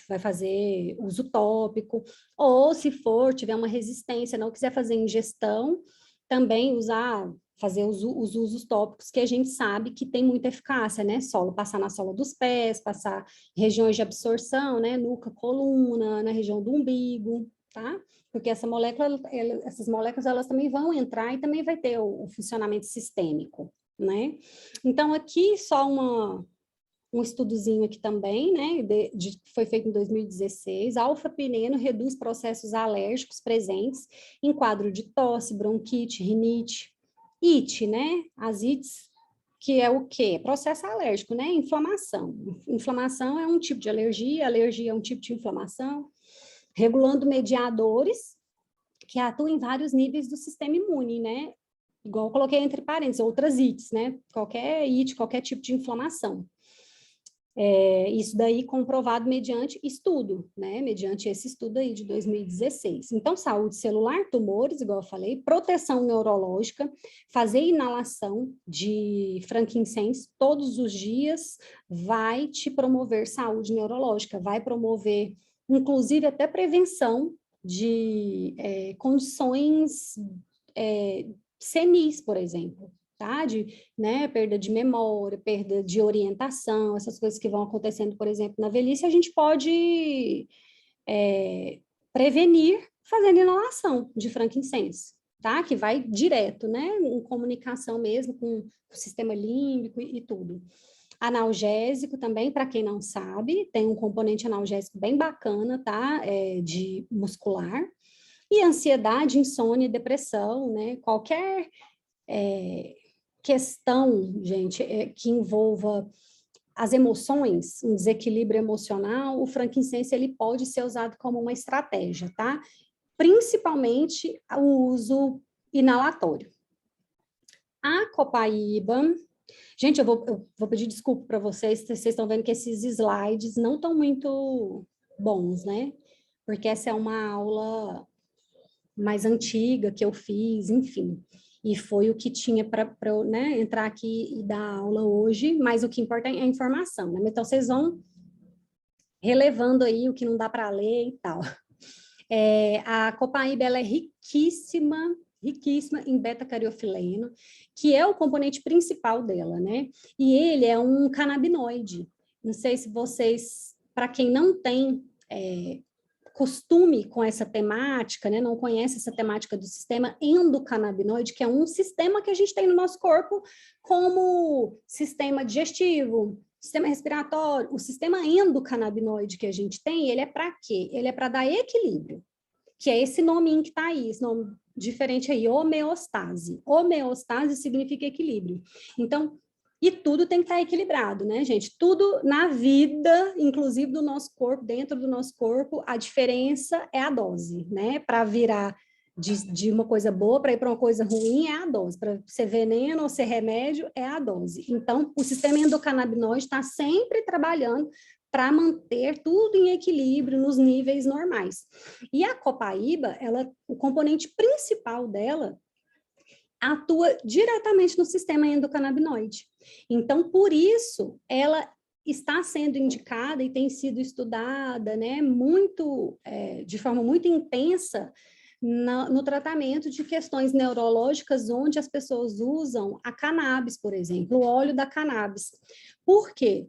A: vai fazer uso tópico, ou se tiver uma resistência, não quiser fazer ingestão, também usar fazer os usos tópicos que a gente sabe que tem muita eficácia, né? Passar na sola dos pés, passar regiões de absorção, né? Nuca, coluna, na região do umbigo, tá? Porque essas moléculas, elas também vão entrar e também vai ter o funcionamento sistêmico, né? Então, aqui só um estudozinho aqui também, né, foi feito em 2016, a alfa-pineno reduz processos alérgicos presentes em quadro de tosse, bronquite, rinite, ite, né, as ites, que é o quê? Processo alérgico, né, inflamação. Inflamação é um tipo de alergia é um tipo de inflamação, regulando mediadores que atuam em vários níveis do sistema imune, né, igual eu coloquei entre parênteses, outras ites, né, qualquer ite, qualquer tipo de inflamação. Isso daí comprovado mediante estudo, né? Mediante esse estudo aí de 2016. Então, saúde celular, tumores, igual eu falei, proteção neurológica, fazer inalação de frankincense todos os dias vai te promover saúde neurológica, vai promover, inclusive, até prevenção de condições senis, por exemplo. Tá? Né, perda de memória, perda de orientação, essas coisas que vão acontecendo, por exemplo, na velhice, a gente pode prevenir fazendo inalação de frankincense, tá? Que vai direto, né, em comunicação mesmo com o sistema límbico e tudo. Analgésico também, para quem não sabe, tem um componente analgésico bem bacana, tá? De muscular. E ansiedade, insônia, depressão, né? Qualquer questão, gente, que envolva as emoções, um desequilíbrio emocional, o frankincense ele pode ser usado como uma estratégia, tá? Principalmente o uso inalatório. A copaíba, gente, eu vou pedir desculpa para vocês, vocês estão vendo que esses slides não estão muito bons, né? Porque essa é uma aula mais antiga que eu fiz, enfim. E foi o que tinha para eu, né, entrar aqui e dar aula hoje, mas o que importa é a informação, né? Então, vocês vão relevando aí o que não dá para ler e tal. A copaíba, ela é riquíssima em beta-cariofileno, que é o componente principal dela, né? E ele é um canabinoide. Não sei se vocês, para quem não tem costume com essa temática, né, não conhece essa temática do sistema endocannabinoide, que é um sistema que a gente tem no nosso corpo como sistema digestivo, sistema respiratório. O sistema endocannabinoide que a gente tem, ele é para quê? Ele é para dar equilíbrio, que é esse nominho que está aí, esse nome diferente aí, homeostase. Homeostase significa equilíbrio. Então, e tudo tem que estar equilibrado, né, gente? Tudo na vida, inclusive do nosso corpo, dentro do nosso corpo, a diferença é a dose, né? Para virar de uma coisa boa para ir para uma coisa ruim é a dose. Para ser veneno ou ser remédio é a dose. Então, o sistema endocannabinoide está sempre trabalhando para manter tudo em equilíbrio nos níveis normais. E a copaíba, o componente principal dela atua diretamente no sistema endocannabinoide. Então, por isso, ela está sendo indicada e tem sido estudada, né, de forma muito intensa no tratamento de questões neurológicas, onde as pessoas usam a cannabis, por exemplo, o óleo da cannabis. Por quê?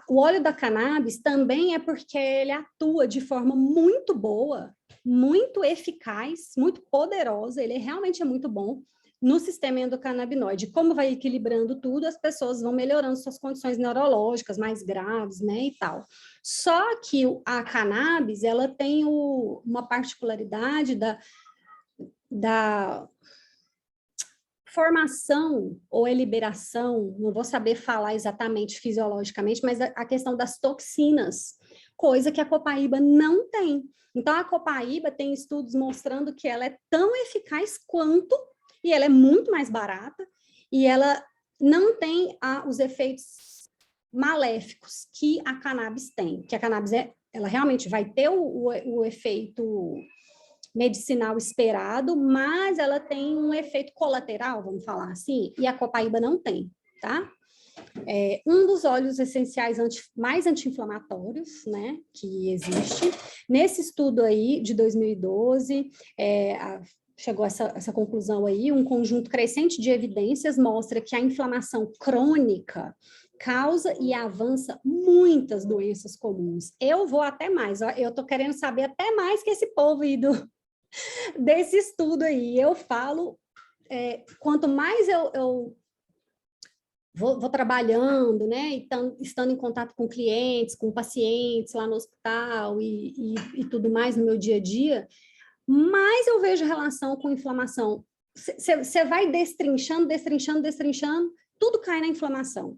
A: O óleo da cannabis também é porque ele atua de forma muito boa, muito eficaz, muito poderosa, ele realmente é muito bom no sistema endocannabinoide. Como vai equilibrando tudo, as pessoas vão melhorando suas condições neurológicas mais graves, né, e tal. Só que a cannabis, ela tem uma particularidade da formação ou liberação, não vou saber falar exatamente fisiologicamente, mas a questão das toxinas, coisa que a copaíba não tem. Então, a copaíba tem estudos mostrando que ela é tão eficaz quanto, e ela é muito mais barata, e ela não tem os efeitos maléficos que a cannabis tem, que a cannabis ela realmente vai ter o efeito medicinal esperado, mas ela tem um efeito colateral, vamos falar assim, e a copaíba não tem, tá? Um dos óleos essenciais mais anti-inflamatórios, né, que existe. Nesse estudo aí, de 2012, chegou a essa conclusão aí, um conjunto crescente de evidências mostra que a inflamação crônica causa e avança muitas doenças comuns. Eu vou até mais, ó, eu tô querendo saber até mais que esse povo aí desse estudo aí. Eu falo, quanto mais eu vou trabalhando, né, e estando em contato com clientes, com pacientes lá no hospital e tudo mais no meu dia a dia, mais eu vejo relação com inflamação. Você vai destrinchando, tudo cai na inflamação.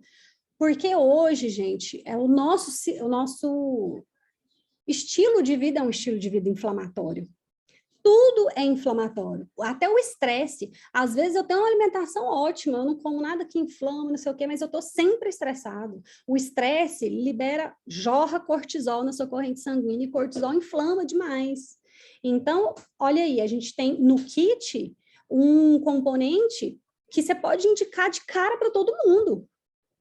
A: Porque hoje, gente, o nosso estilo de vida é um estilo de vida inflamatório. Tudo é inflamatório, até o estresse. Às vezes eu tenho uma alimentação ótima, eu não como nada que inflama, não sei o quê, mas eu estou sempre estressado. O estresse jorra cortisol na sua corrente sanguínea e cortisol inflama demais. Então, olha aí, a gente tem no kit um componente que você pode indicar de cara para todo mundo,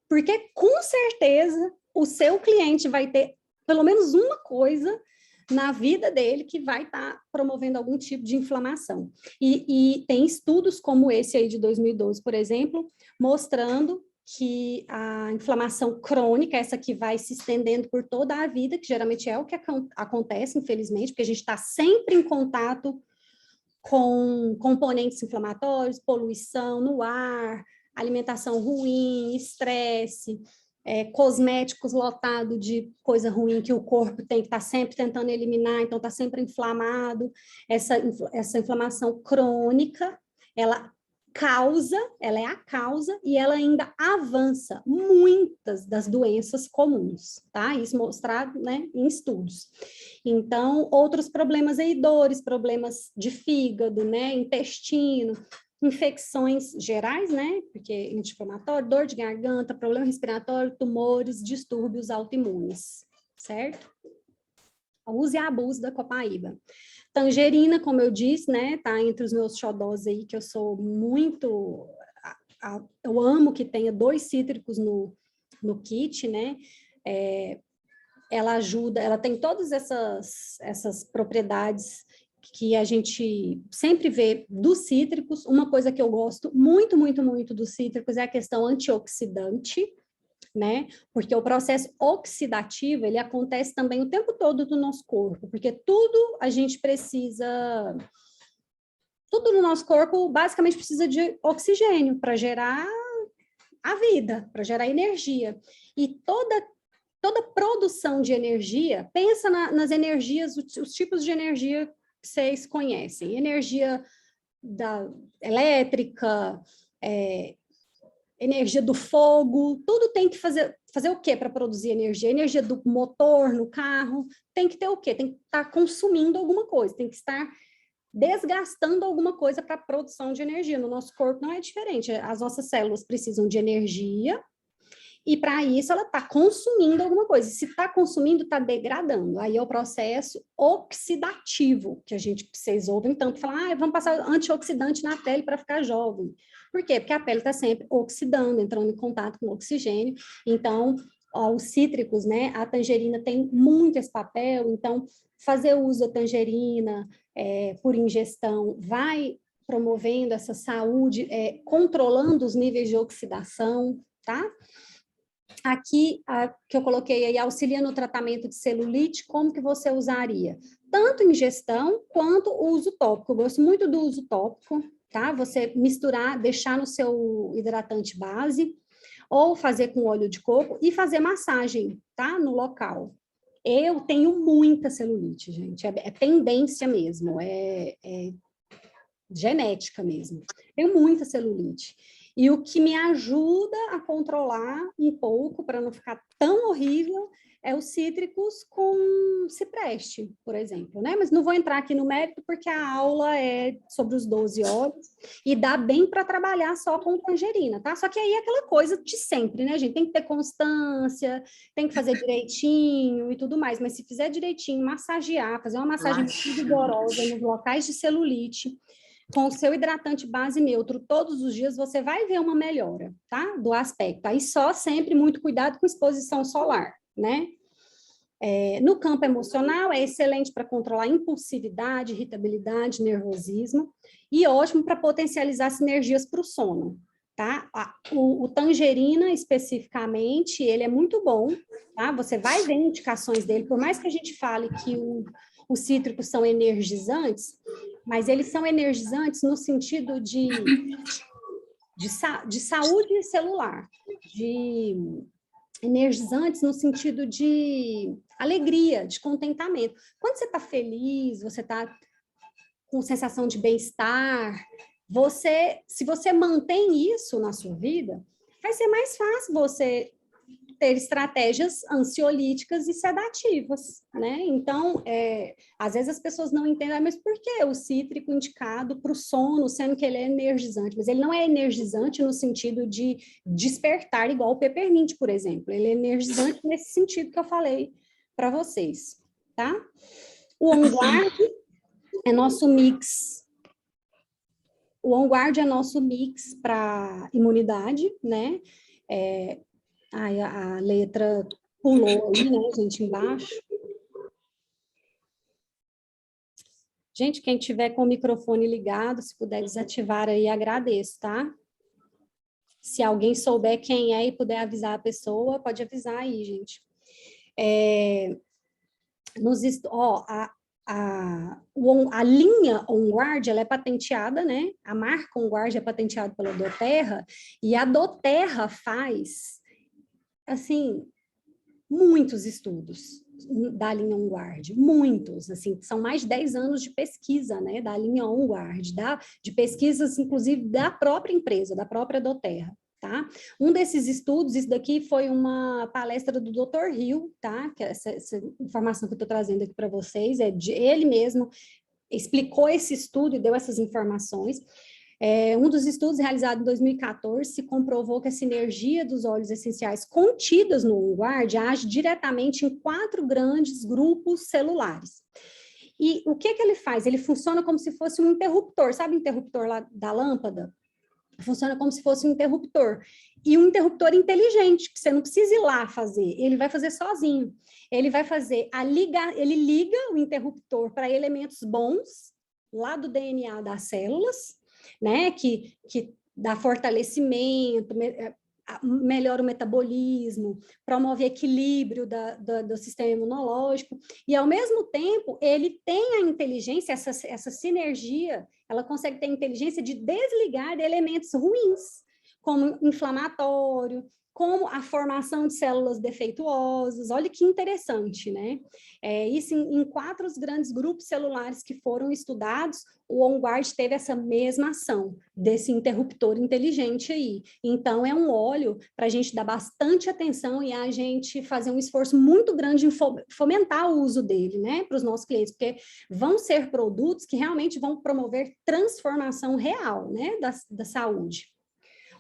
A: porque com certeza o seu cliente vai ter pelo menos uma coisa na vida dele que vai estar promovendo algum tipo de inflamação. E tem estudos como esse aí de 2012, por exemplo, mostrando que a inflamação crônica, essa que vai se estendendo por toda a vida, que geralmente é o que acontece, infelizmente, porque a gente está sempre em contato com componentes inflamatórios, poluição no ar, alimentação ruim, estresse, cosméticos lotados de coisa ruim que o corpo tem que estar sempre tentando eliminar, então está sempre inflamado. Essa inflamação crônica, ela é a causa e ela ainda avança muitas das doenças comuns, tá? Isso mostrado, né, em estudos. Então, outros problemas aí, dores, problemas de fígado, né, intestino, infecções gerais, né, porque anti-inflamatório, dor de garganta, problema respiratório, tumores, distúrbios autoimunes, certo? Use e abuse da copaíba. Tangerina, como eu disse, né, tá entre os meus xodós aí, que eu sou muito... eu amo que tenha 2 cítricos no kit, né, ela ajuda, ela tem todas essas propriedades que a gente sempre vê dos cítricos. Uma coisa que eu gosto muito, muito, muito dos cítricos é a questão antioxidante, né? Porque o processo oxidativo, ele acontece também o tempo todo do nosso corpo, porque tudo a gente precisa... Tudo no nosso corpo basicamente precisa de oxigênio para gerar a vida, para gerar energia. E toda produção de energia, pensa nas energias, os tipos de energia que vocês conhecem. Energia elétrica, energia do fogo, tudo tem que fazer o quê para produzir energia? Energia do motor no carro, tem que ter o quê? Tem que estar consumindo alguma coisa, tem que estar desgastando alguma coisa para a produção de energia. No nosso corpo não é diferente, as nossas células precisam de energia, e para isso ela está consumindo alguma coisa. Se está consumindo, está degradando. Aí é o processo oxidativo, que vocês ouvem tanto falar, vamos passar antioxidante na pele para ficar jovem. Por quê? Porque a pele está sempre oxidando, entrando em contato com o oxigênio. Então, os cítricos, né? A tangerina tem muito esse papel, então fazer uso da tangerina por ingestão vai promovendo essa saúde, controlando os níveis de oxidação, tá? Aqui, que eu coloquei aí, auxilia no tratamento de celulite, como que você usaria? Tanto ingestão quanto o uso tópico. Eu gosto muito do uso tópico, tá? Você misturar, deixar no seu hidratante base, ou fazer com óleo de coco e fazer massagem, tá? No local. Eu tenho muita celulite, gente, é tendência mesmo, é genética mesmo. Tenho muita celulite. E o que me ajuda a controlar um pouco, para não ficar tão horrível, é os cítricos com cipreste, por exemplo, né? Mas não vou entrar aqui no mérito, porque a aula é sobre os 12 óleos, e dá bem para trabalhar só com tangerina, tá? Só que aí é aquela coisa de sempre, né, gente? Tem que ter constância, tem que fazer direitinho e tudo mais, mas se fizer direitinho, massagear, fazer uma massagem muito vigorosa nos locais de celulite, com o seu hidratante base neutro todos os dias, você vai ver uma melhora, tá? Do aspecto. Aí só sempre muito cuidado com exposição solar, né? No campo emocional, é excelente para controlar impulsividade, irritabilidade, nervosismo, e ótimo para potencializar sinergias para o sono, tá? O tangerina, especificamente, ele é muito bom, tá? Você vai ver indicações dele, por mais que a gente fale que os cítricos são energizantes, mas eles são energizantes no sentido de saúde celular, de energizantes no sentido de alegria, de contentamento. Quando você está feliz, você está com sensação de bem-estar, se você mantém isso na sua vida, vai ser mais fácil você ter estratégias ansiolíticas e sedativas, né? Então, às vezes as pessoas não entendem, mas por que o cítrico indicado para o sono, sendo que ele é energizante? Mas ele não é energizante no sentido de despertar, igual o peppermint, por exemplo. Ele é energizante nesse sentido que eu falei para vocês, tá? O On Guard é nosso mix. O On Guard é nosso mix para imunidade, né? A letra pulou aí, né, gente, embaixo. Gente, quem tiver com o microfone ligado, se puder desativar aí, agradeço, tá? Se alguém souber quem é e puder avisar a pessoa, pode avisar aí, gente. A linha OnGuard, ela é patenteada, né? A marca OnGuard é patenteada pela doTERRA, e a doTERRA faz, assim, muitos estudos da linha OnGuard, muitos, assim, são mais de 10 anos de pesquisa, né, da linha OnGuard, de pesquisas, inclusive, da própria empresa, da própria doTERRA, tá? Um desses estudos, isso daqui foi uma palestra do Dr. Hill, tá? Que essa informação que eu estou trazendo aqui para vocês, ele mesmo explicou esse estudo e deu essas informações. Um dos estudos realizados em 2014 se comprovou que a sinergia dos óleos essenciais contidas no OnGuard age diretamente em 4 grandes grupos celulares. E o que ele faz? Ele funciona como se fosse um interruptor, sabe o interruptor lá da lâmpada? Funciona como se fosse um interruptor. E um interruptor inteligente, que você não precisa ir lá fazer, ele vai fazer sozinho. Ele vai fazer ele liga o interruptor para elementos bons, lá do DNA das células, né, que dá fortalecimento, melhora o metabolismo, promove equilíbrio do sistema imunológico, e ao mesmo tempo ele tem a inteligência, essa sinergia, ela consegue ter a inteligência de desligar de elementos ruins, como inflamatório, como a formação de células defeituosas. Olha que interessante, né? Isso em 4 grandes grupos celulares que foram estudados, o OnGuard teve essa mesma ação desse interruptor inteligente aí. Então, é um óleo para a gente dar bastante atenção e a gente fazer um esforço muito grande em fomentar o uso dele, né, para os nossos clientes, porque vão ser produtos que realmente vão promover transformação real, né, da saúde.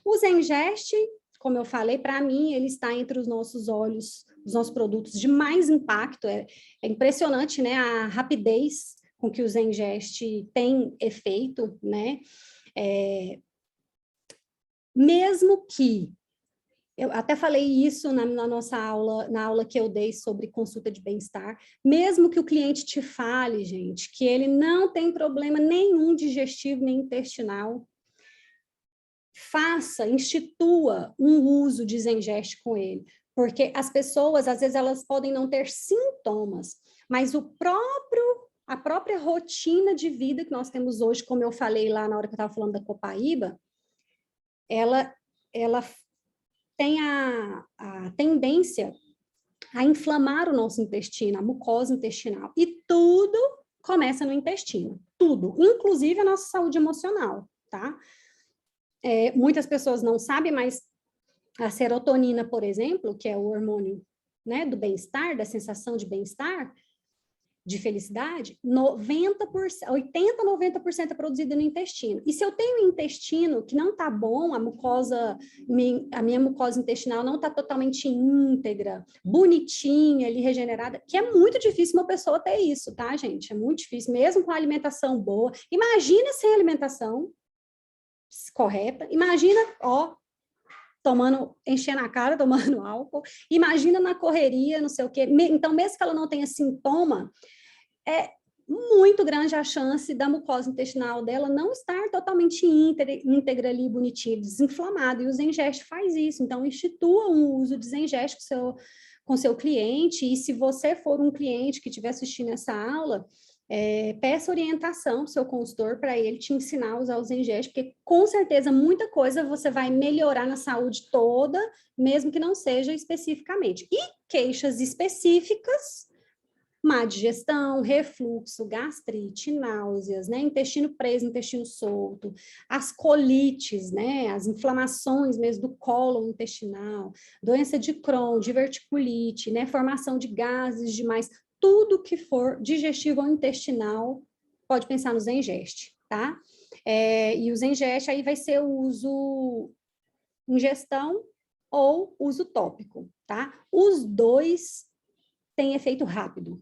A: O Zengest, como eu falei, para mim, ele está entre os nossos óleos, os nossos produtos de mais impacto. É impressionante, né, a rapidez com que o Zengest tem efeito, né? Mesmo que, eu até falei isso na nossa aula, na aula que eu dei sobre consulta de bem-estar, mesmo que o cliente te fale, gente, que ele não tem problema nenhum digestivo nem intestinal, institua um uso de Zengest com ele, porque as pessoas, às vezes, elas podem não ter sintomas, mas a própria rotina de vida que nós temos hoje, como eu falei lá na hora que eu estava falando da copaíba, ela tem a tendência a inflamar o nosso intestino, a mucosa intestinal, e tudo começa no intestino, tudo, inclusive a nossa saúde emocional, tá? Muitas pessoas não sabem, mas a serotonina, por exemplo, que é o hormônio, né, do bem-estar, da sensação de bem-estar, de felicidade, 80%, 90% é produzida no intestino. E se eu tenho um intestino que não está bom, a minha mucosa intestinal não está totalmente íntegra, bonitinha, ali, regenerada, que é muito difícil uma pessoa ter isso, tá, gente? É muito difícil, mesmo com a alimentação boa. Imagina sem alimentação correta, imagina, enchendo a cara, tomando álcool. Imagina na correria, não sei o quê. Então, mesmo que ela não tenha sintoma, é muito grande a chance da mucosa intestinal dela não estar totalmente íntegra ali, bonitinha, desinflamada. E o Zengest faz isso. Então, institua um uso de Zengest com seu cliente. E se você for um cliente que estiver assistindo essa aula, peça orientação para o seu consultor para ele te ensinar a usar o Zengest, porque com certeza muita coisa você vai melhorar na saúde toda, mesmo que não seja especificamente. E queixas específicas, má digestão, refluxo, gastrite, náuseas, né? Intestino preso, intestino solto, as colites, né? As inflamações mesmo do cólon intestinal, doença de Crohn, diverticulite, né? Formação de gases demais, tudo que for digestivo ou intestinal, pode pensar no Zengest, tá? E o Zengest aí vai ser o uso ingestão ou uso tópico, tá? Os dois têm efeito rápido.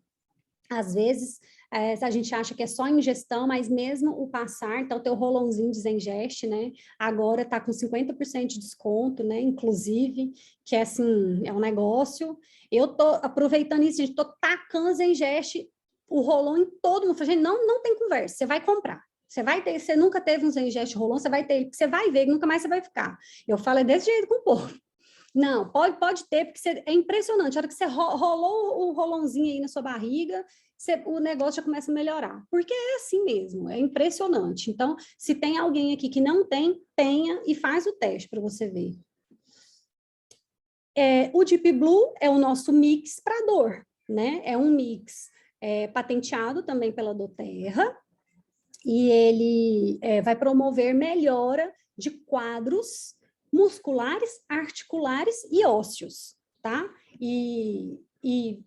A: Às vezes, a gente acha que é só ingestão, mas mesmo o passar, então, o teu rolãozinho de Zengest, né, agora tá com 50% de desconto, né, inclusive, que é assim, é um negócio. Eu tô aproveitando isso, gente, tô tacando Zengest, o rolão em todo mundo. Gente, não tem conversa, você vai comprar. Você nunca teve um Zengest rolão, você vai ter ele, porque você vai ver, nunca mais você vai ficar. Eu falo desse jeito com o povo. Não, pode ter, porque é impressionante. A hora que você rolou o rolãozinho aí na sua barriga, o negócio já começa a melhorar. Porque é assim mesmo, é impressionante. Então, se tem alguém aqui que não tem, tenha e faz o teste para você ver. O Deep Blue é o nosso mix para dor, né? É um mix patenteado também pela doTERRA, e ele vai promover melhora de quadros musculares, articulares e ósseos, tá? E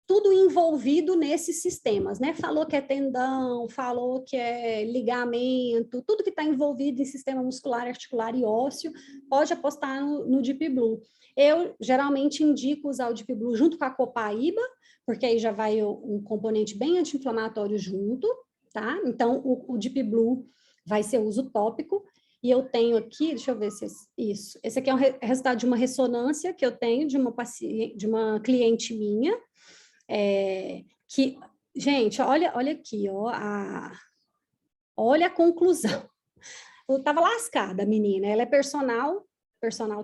A: tudo envolvido nesses sistemas, né? Falou que é tendão, falou que é ligamento, tudo que está envolvido em sistema muscular, articular e ósseo, pode apostar no Deep Blue. Eu geralmente indico usar o Deep Blue junto com a Copaíba, porque aí já vai um componente bem anti-inflamatório junto, tá? Então, o Deep Blue vai ser uso tópico. E eu tenho aqui, deixa eu ver se isso. Esse aqui é um resultado de uma ressonância que eu tenho de uma cliente minha, que, gente, olha aqui, ó, olha a conclusão. Eu estava lascada, a menina. Ela é personal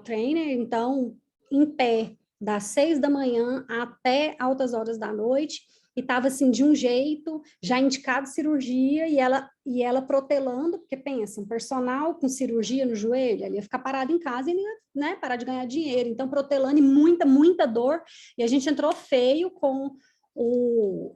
A: trainer, então, em pé, das 6 da manhã até altas horas da noite, e estava assim, de um jeito, já indicado cirurgia, e ela protelando, porque pensa, um personal com cirurgia no joelho, ele ia ficar parado em casa e ele ia, né, parar de ganhar dinheiro, então protelando e muita dor, e a gente entrou feio com um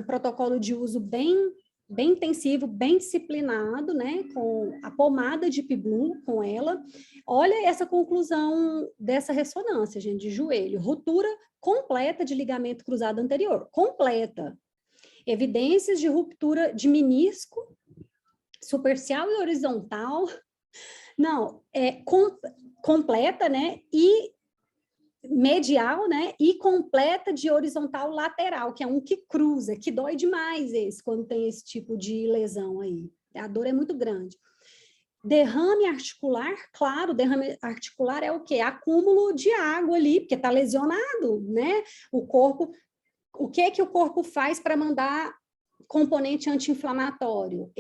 A: protocolo de uso bem intensivo, bem disciplinado, né, com a pomada Deep Blue com ela. Olha essa conclusão dessa ressonância, gente, de joelho. Ruptura completa de ligamento cruzado anterior, completa. Evidências de ruptura de menisco, supercial e horizontal. Não, completa, né, e medial, né, e completa de horizontal lateral, que é um que cruza, que dói demais quando tem esse tipo de lesão aí. A dor é muito grande. Derrame articular, claro, derrame articular é o quê? Acúmulo de água ali, porque está lesionado, né? O corpo, o que o corpo faz para mandar componente anti-inflamatório?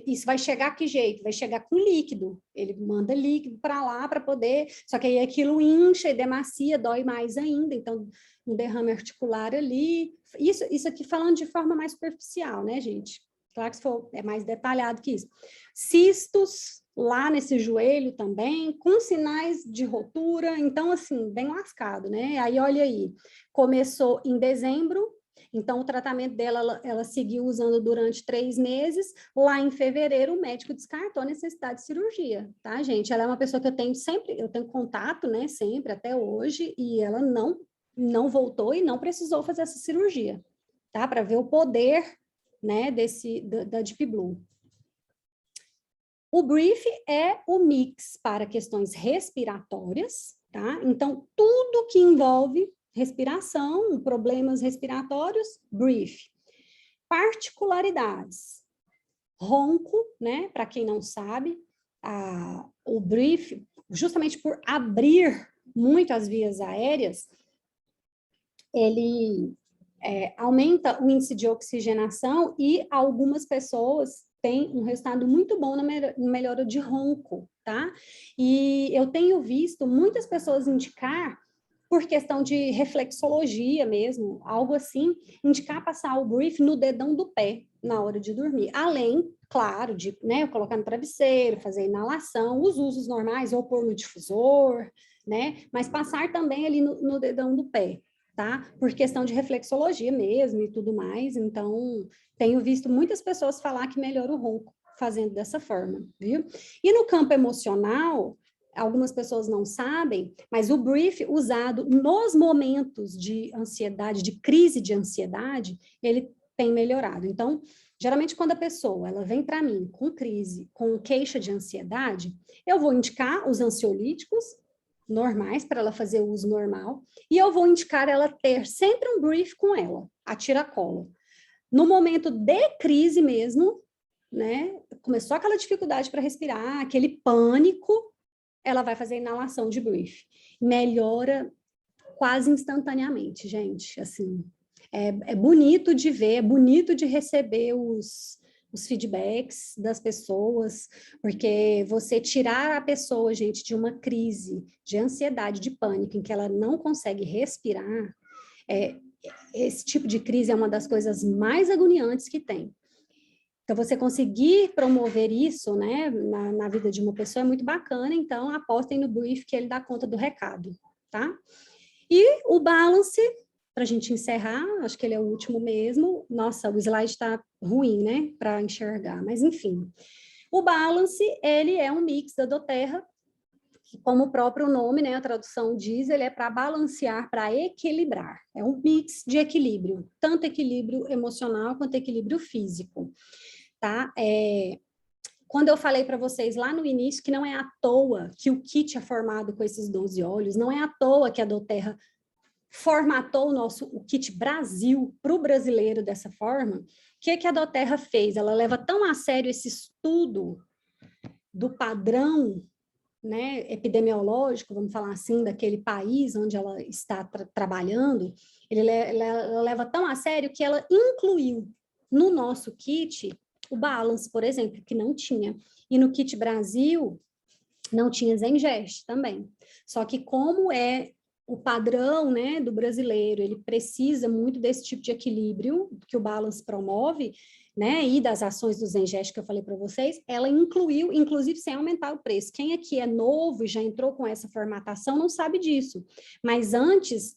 A: Isso vai chegar que jeito? Vai chegar com líquido. Ele manda líquido para lá para poder... Só que aí aquilo incha e demacia, dói mais ainda. Então, um derrame articular ali... Isso aqui falando de forma mais superficial, né, gente? Claro que se for, é mais detalhado que isso. Cistos lá nesse joelho também, com sinais de rotura. Então, assim, bem lascado, né? Aí, olha aí. Começou em dezembro, então, o tratamento dela, ela seguiu usando durante 3 meses. Lá em fevereiro, o médico descartou a necessidade de cirurgia, tá, gente? Ela é uma pessoa que eu tenho contato, né, sempre, até hoje, e ela não voltou e não precisou fazer essa cirurgia, tá? Para ver o poder, né, da Deep Blue. O Brief é o mix para questões respiratórias, tá? Então, tudo que envolve respiração, problemas respiratórios, Brief. Particularidades. Ronco, né? Para quem não sabe, o Brief, justamente por abrir muito as vias aéreas, ele aumenta o índice de oxigenação e algumas pessoas têm um resultado muito bom na melhora de ronco, tá? E eu tenho visto muitas pessoas indicar, por questão de reflexologia mesmo, algo assim, indicar passar o brief no dedão do pé na hora de dormir. Além, claro, de colocar no travesseiro, fazer inalação, os usos normais, ou pôr no difusor, né? Mas passar também ali no dedão do pé, tá? Por questão de reflexologia mesmo e tudo mais. Então, tenho visto muitas pessoas falar que melhora o ronco fazendo dessa forma, viu? E no campo emocional, algumas pessoas não sabem, mas o brief usado nos momentos de ansiedade, de crise de ansiedade, ele tem melhorado. Então, geralmente quando a pessoa ela vem para mim com crise, com queixa de ansiedade, eu vou indicar os ansiolíticos normais para ela fazer o uso normal e eu vou indicar ela ter sempre um brief com ela, a tiracolo. No momento de crise mesmo, né, começou aquela dificuldade para respirar, aquele pânico, ela vai fazer inalação de brief. Melhora quase instantaneamente, gente, assim. É bonito de ver, é bonito de receber os feedbacks das pessoas, porque você tirar a pessoa, gente, de uma crise de ansiedade, de pânico, em que ela não consegue respirar, esse tipo de crise é uma das coisas mais agoniantes que tem. Então, você conseguir promover isso, né, na vida de uma pessoa é muito bacana, então apostem no brief que ele dá conta do recado, tá? E o balance, para a gente encerrar, acho que ele é o último mesmo. Nossa, o slide está ruim, né, para enxergar, mas enfim. O balance, ele é um mix da doTERRA, que, como o próprio nome, né, a tradução diz, ele é para balancear, para equilibrar. É um mix de equilíbrio, tanto equilíbrio emocional quanto equilíbrio físico. Tá? Quando eu falei para vocês lá no início que não é à toa que o kit é formado com esses 12 óleos, não é à toa que a doTERRA formatou o kit Brasil para o brasileiro dessa forma, o que a doTERRA fez? Ela leva tão a sério esse estudo do padrão, né, epidemiológico, vamos falar assim, daquele país onde ela está trabalhando, ela leva tão a sério que ela incluiu no nosso kit o balance, por exemplo, que não tinha. E no kit Brasil, não tinha Zengest também. Só que como é o padrão, né, do brasileiro, ele precisa muito desse tipo de equilíbrio que o balance promove, né, e das ações do Zengest que eu falei para vocês, ela incluiu, inclusive sem aumentar o preço. Quem aqui é novo e já entrou com essa formatação não sabe disso. Mas antes,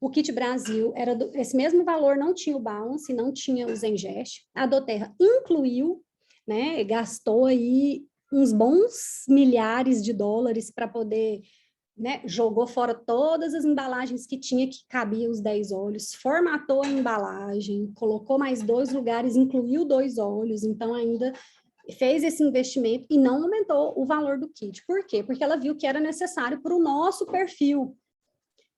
A: o Kit Brasil era esse mesmo valor, não tinha o balance, não tinha o Zengest. A doTERRA incluiu, né, gastou aí uns bons milhares de dólares para poder, né, jogou fora todas as embalagens que tinha que cabia os 10 óleos, formatou a embalagem, colocou mais 2 lugares, incluiu 2 óleos, então ainda fez esse investimento e não aumentou o valor do kit. Por quê? Porque ela viu que era necessário para o nosso perfil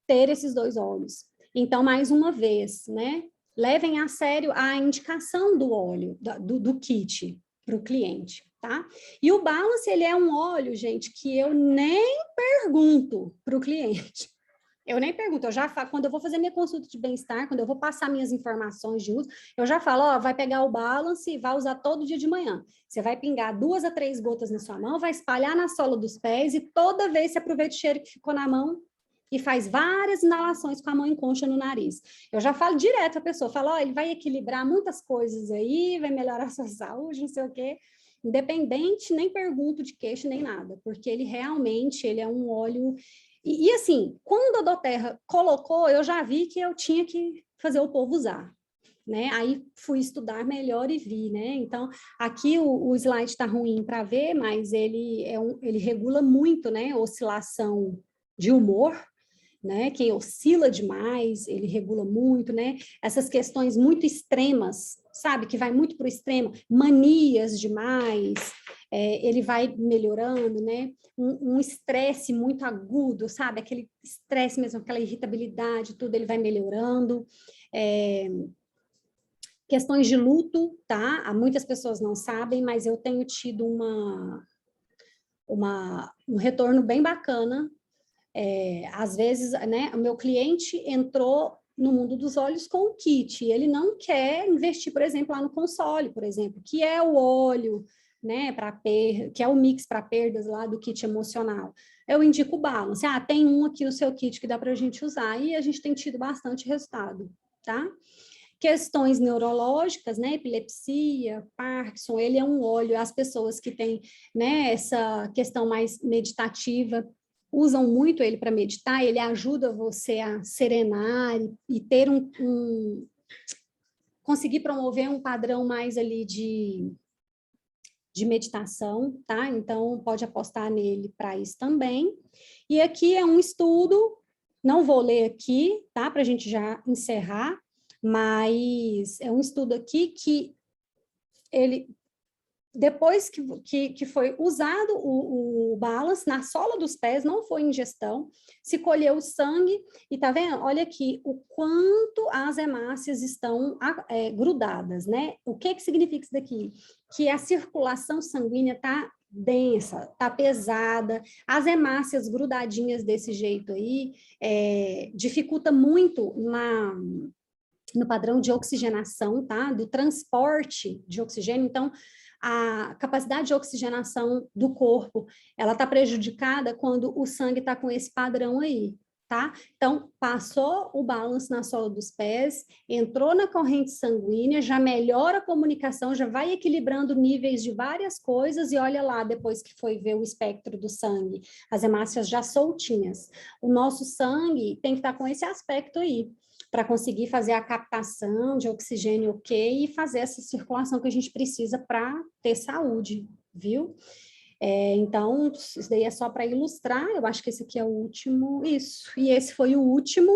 A: ter esses 2 óleos. Então, mais uma vez, né, levem a sério a indicação do óleo, do kit para o cliente, tá? E o Balance, ele é um óleo, gente, que eu nem pergunto para o cliente. Eu nem pergunto, eu já falo, quando eu vou fazer minha consulta de bem-estar, quando eu vou passar minhas informações de uso, eu já falo, ó, vai pegar o Balance e vai usar todo dia de manhã. Você vai pingar 2 a 3 gotas na sua mão, vai espalhar na sola dos pés e toda vez você aproveita o cheiro que ficou na mão e faz várias inalações com a mão em concha no nariz. Eu já falo direto à pessoa, falo, ó, ele vai equilibrar muitas coisas aí, vai melhorar a sua saúde, não sei o quê. Independente, nem pergunto de queixo, nem nada, porque ele realmente, ele é um óleo... E assim, quando a doTERRA colocou, eu já vi que eu tinha que fazer o povo usar. Né? Aí fui estudar melhor e vi, né? Então, aqui o slide está ruim para ver, mas ele regula muito, né? Oscilação de humor, né? Quem oscila demais, ele regula muito, né? Essas questões muito extremas, sabe? Que vai muito para o extremo, manias demais, ele vai melhorando, né? Um estresse muito agudo, sabe? Aquele estresse mesmo, aquela irritabilidade, tudo, ele vai melhorando. Questões de luto, tá? Muitas pessoas não sabem, mas eu tenho tido um retorno bem bacana. Às vezes, né, o meu cliente entrou no mundo dos olhos com o kit, e ele não quer investir, por exemplo, lá no console, por exemplo, que é o óleo, né, que é o mix para perdas lá do kit emocional. Eu indico o Balance. Tem um aqui no seu kit que dá para a gente usar, e a gente tem tido bastante resultado, tá? Questões neurológicas, né, epilepsia, Parkinson, ele é um óleo, as pessoas que têm, né, essa questão mais meditativa, usam muito ele para meditar, ele ajuda você a serenar e ter conseguir promover um padrão mais ali de meditação, tá? Então, pode apostar nele para isso também. E aqui é um estudo, não vou ler aqui, tá? Para a gente já encerrar, mas é um estudo aqui que ele, depois que foi usado o Balance na sola dos pés, não foi ingestão, se colheu o sangue, e tá vendo? Olha aqui o quanto as hemácias estão grudadas, né? O que significa isso daqui? Que a circulação sanguínea tá densa, tá pesada, as hemácias grudadinhas desse jeito aí, dificulta muito no padrão de oxigenação, tá? Do transporte de oxigênio. Então, a capacidade de oxigenação do corpo, ela está prejudicada quando o sangue está com esse padrão aí, tá? Então, passou o Balance na sola dos pés, entrou na corrente sanguínea, já melhora a comunicação, já vai equilibrando níveis de várias coisas, e olha lá, depois que foi ver o espectro do sangue, as hemácias já soltinhas. O nosso sangue tem que estar com esse aspecto aí, para conseguir fazer a captação de oxigênio ok, e fazer essa circulação que a gente precisa para ter saúde, viu? Então, isso daí é só para ilustrar, eu acho que esse aqui é o último, isso, e esse foi o último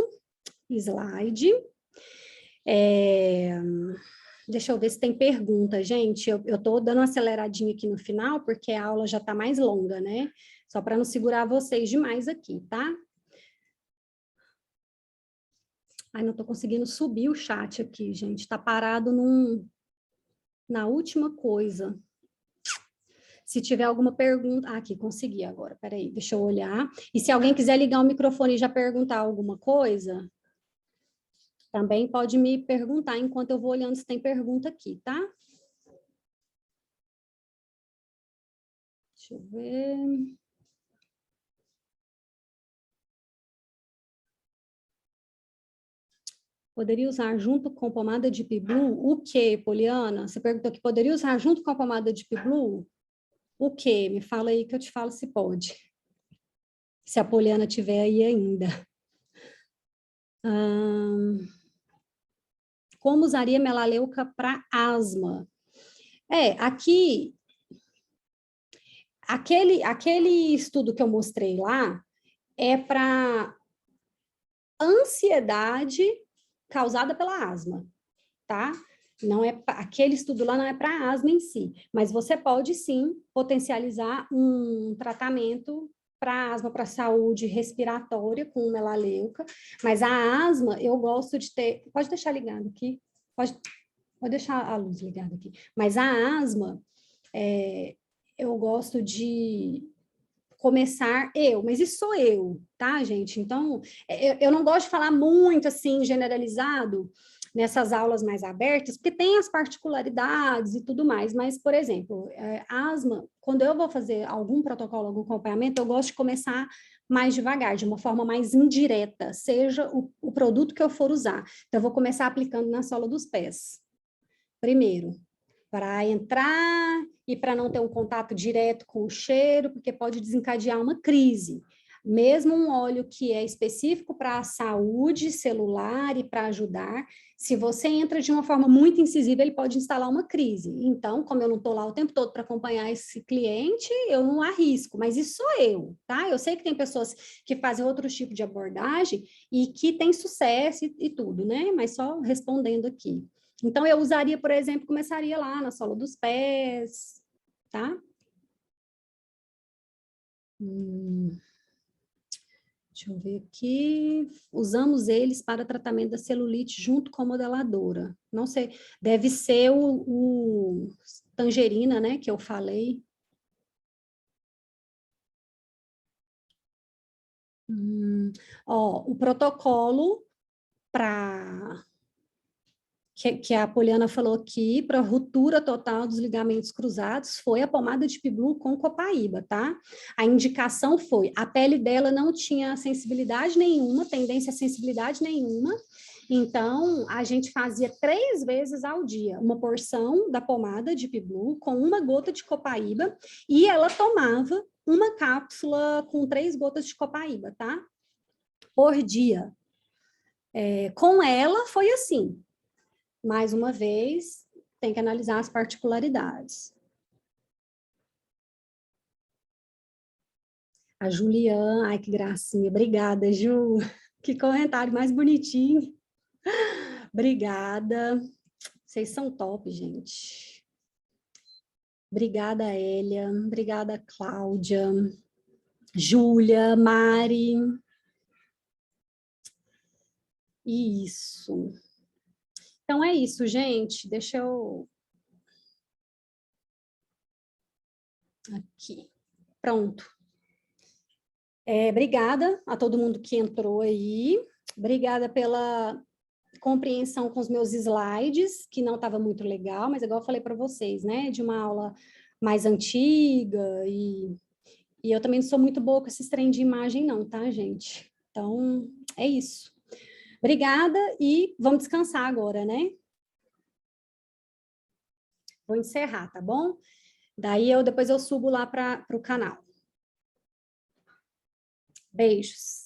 A: slide. Deixa eu ver se tem pergunta, gente, eu estou dando uma aceleradinha aqui no final, porque a aula já está mais longa, né? Só para não segurar vocês demais aqui, tá? Ai, não estou conseguindo subir o chat aqui, gente. Está parado na última coisa. Se tiver alguma pergunta... aqui, consegui agora. Peraí, deixa eu olhar. E se alguém quiser ligar o microfone e já perguntar alguma coisa, também pode me perguntar enquanto eu vou olhando se tem pergunta aqui, tá? Deixa eu ver... Poderia usar junto com pomada de Piblu? O quê, Poliana? Você perguntou que poderia usar junto com a pomada de Piblu? O quê? Me fala aí que eu te falo se pode. Se a Poliana tiver aí ainda. Como usaria melaleuca para asma? Aqui, aquele estudo que eu mostrei lá é para ansiedade causada pela asma, tá? Não é, aquele estudo lá não é para asma em si, mas você pode sim potencializar um tratamento para asma, para saúde respiratória com melaleuca, mas a asma eu gosto de ter, pode deixar ligado aqui, pode deixar a luz ligada aqui, mas a asma, eu gosto de começar mas isso sou eu, tá, gente? Então, eu não gosto de falar muito, assim, generalizado, nessas aulas mais abertas, porque tem as particularidades e tudo mais, mas, por exemplo, asma, quando eu vou fazer algum protocolo, algum acompanhamento, eu gosto de começar mais devagar, de uma forma mais indireta, seja o produto que eu for usar. Então, eu vou começar aplicando na sola dos pés, primeiro, para entrar e para não ter um contato direto com o cheiro, porque pode desencadear uma crise. Mesmo um óleo que é específico para a saúde celular e para ajudar, se você entra de uma forma muito incisiva, ele pode instalar uma crise. Então, como eu não estou lá o tempo todo para acompanhar esse cliente, eu não arrisco, mas isso sou eu, tá? Eu sei que tem pessoas que fazem outro tipo de abordagem e que tem sucesso e tudo, né? Mas só respondendo aqui. Então, eu usaria, por exemplo, começaria lá na sola dos pés, tá? Deixa eu ver aqui. Usamos eles para tratamento da celulite junto com a modeladora. Não sei, deve ser o tangerina, né, que eu falei. O protocolo para que a Poliana falou aqui, para ruptura total dos ligamentos cruzados, foi a pomada de Piblu com copaíba, tá? A indicação foi, a pele dela não tinha sensibilidade nenhuma, tendência a sensibilidade nenhuma, então a gente fazia 3 vezes ao dia, uma porção da pomada de Piblu com 1 gota de copaíba, e ela tomava uma cápsula com 3 gotas de copaíba, tá? Por dia. Com ela foi assim. Mais uma vez, tem que analisar as particularidades. A Juliana, ai que gracinha, obrigada, Ju. Que comentário mais bonitinho. Obrigada. Vocês são top, gente. Obrigada, Hélia. Obrigada, Cláudia. Júlia, Mari. Isso. Então é isso, gente. Deixa eu... Aqui. Pronto. Obrigada a todo mundo que entrou aí. Obrigada pela compreensão com os meus slides, que não estava muito legal, mas igual eu falei para vocês, né? De uma aula mais antiga e eu também não sou muito boa com esses trem de imagem não, tá, gente? Então, é isso. Obrigada e vamos descansar agora, né? Vou encerrar, tá bom? Daí depois eu subo lá para o canal. Beijos.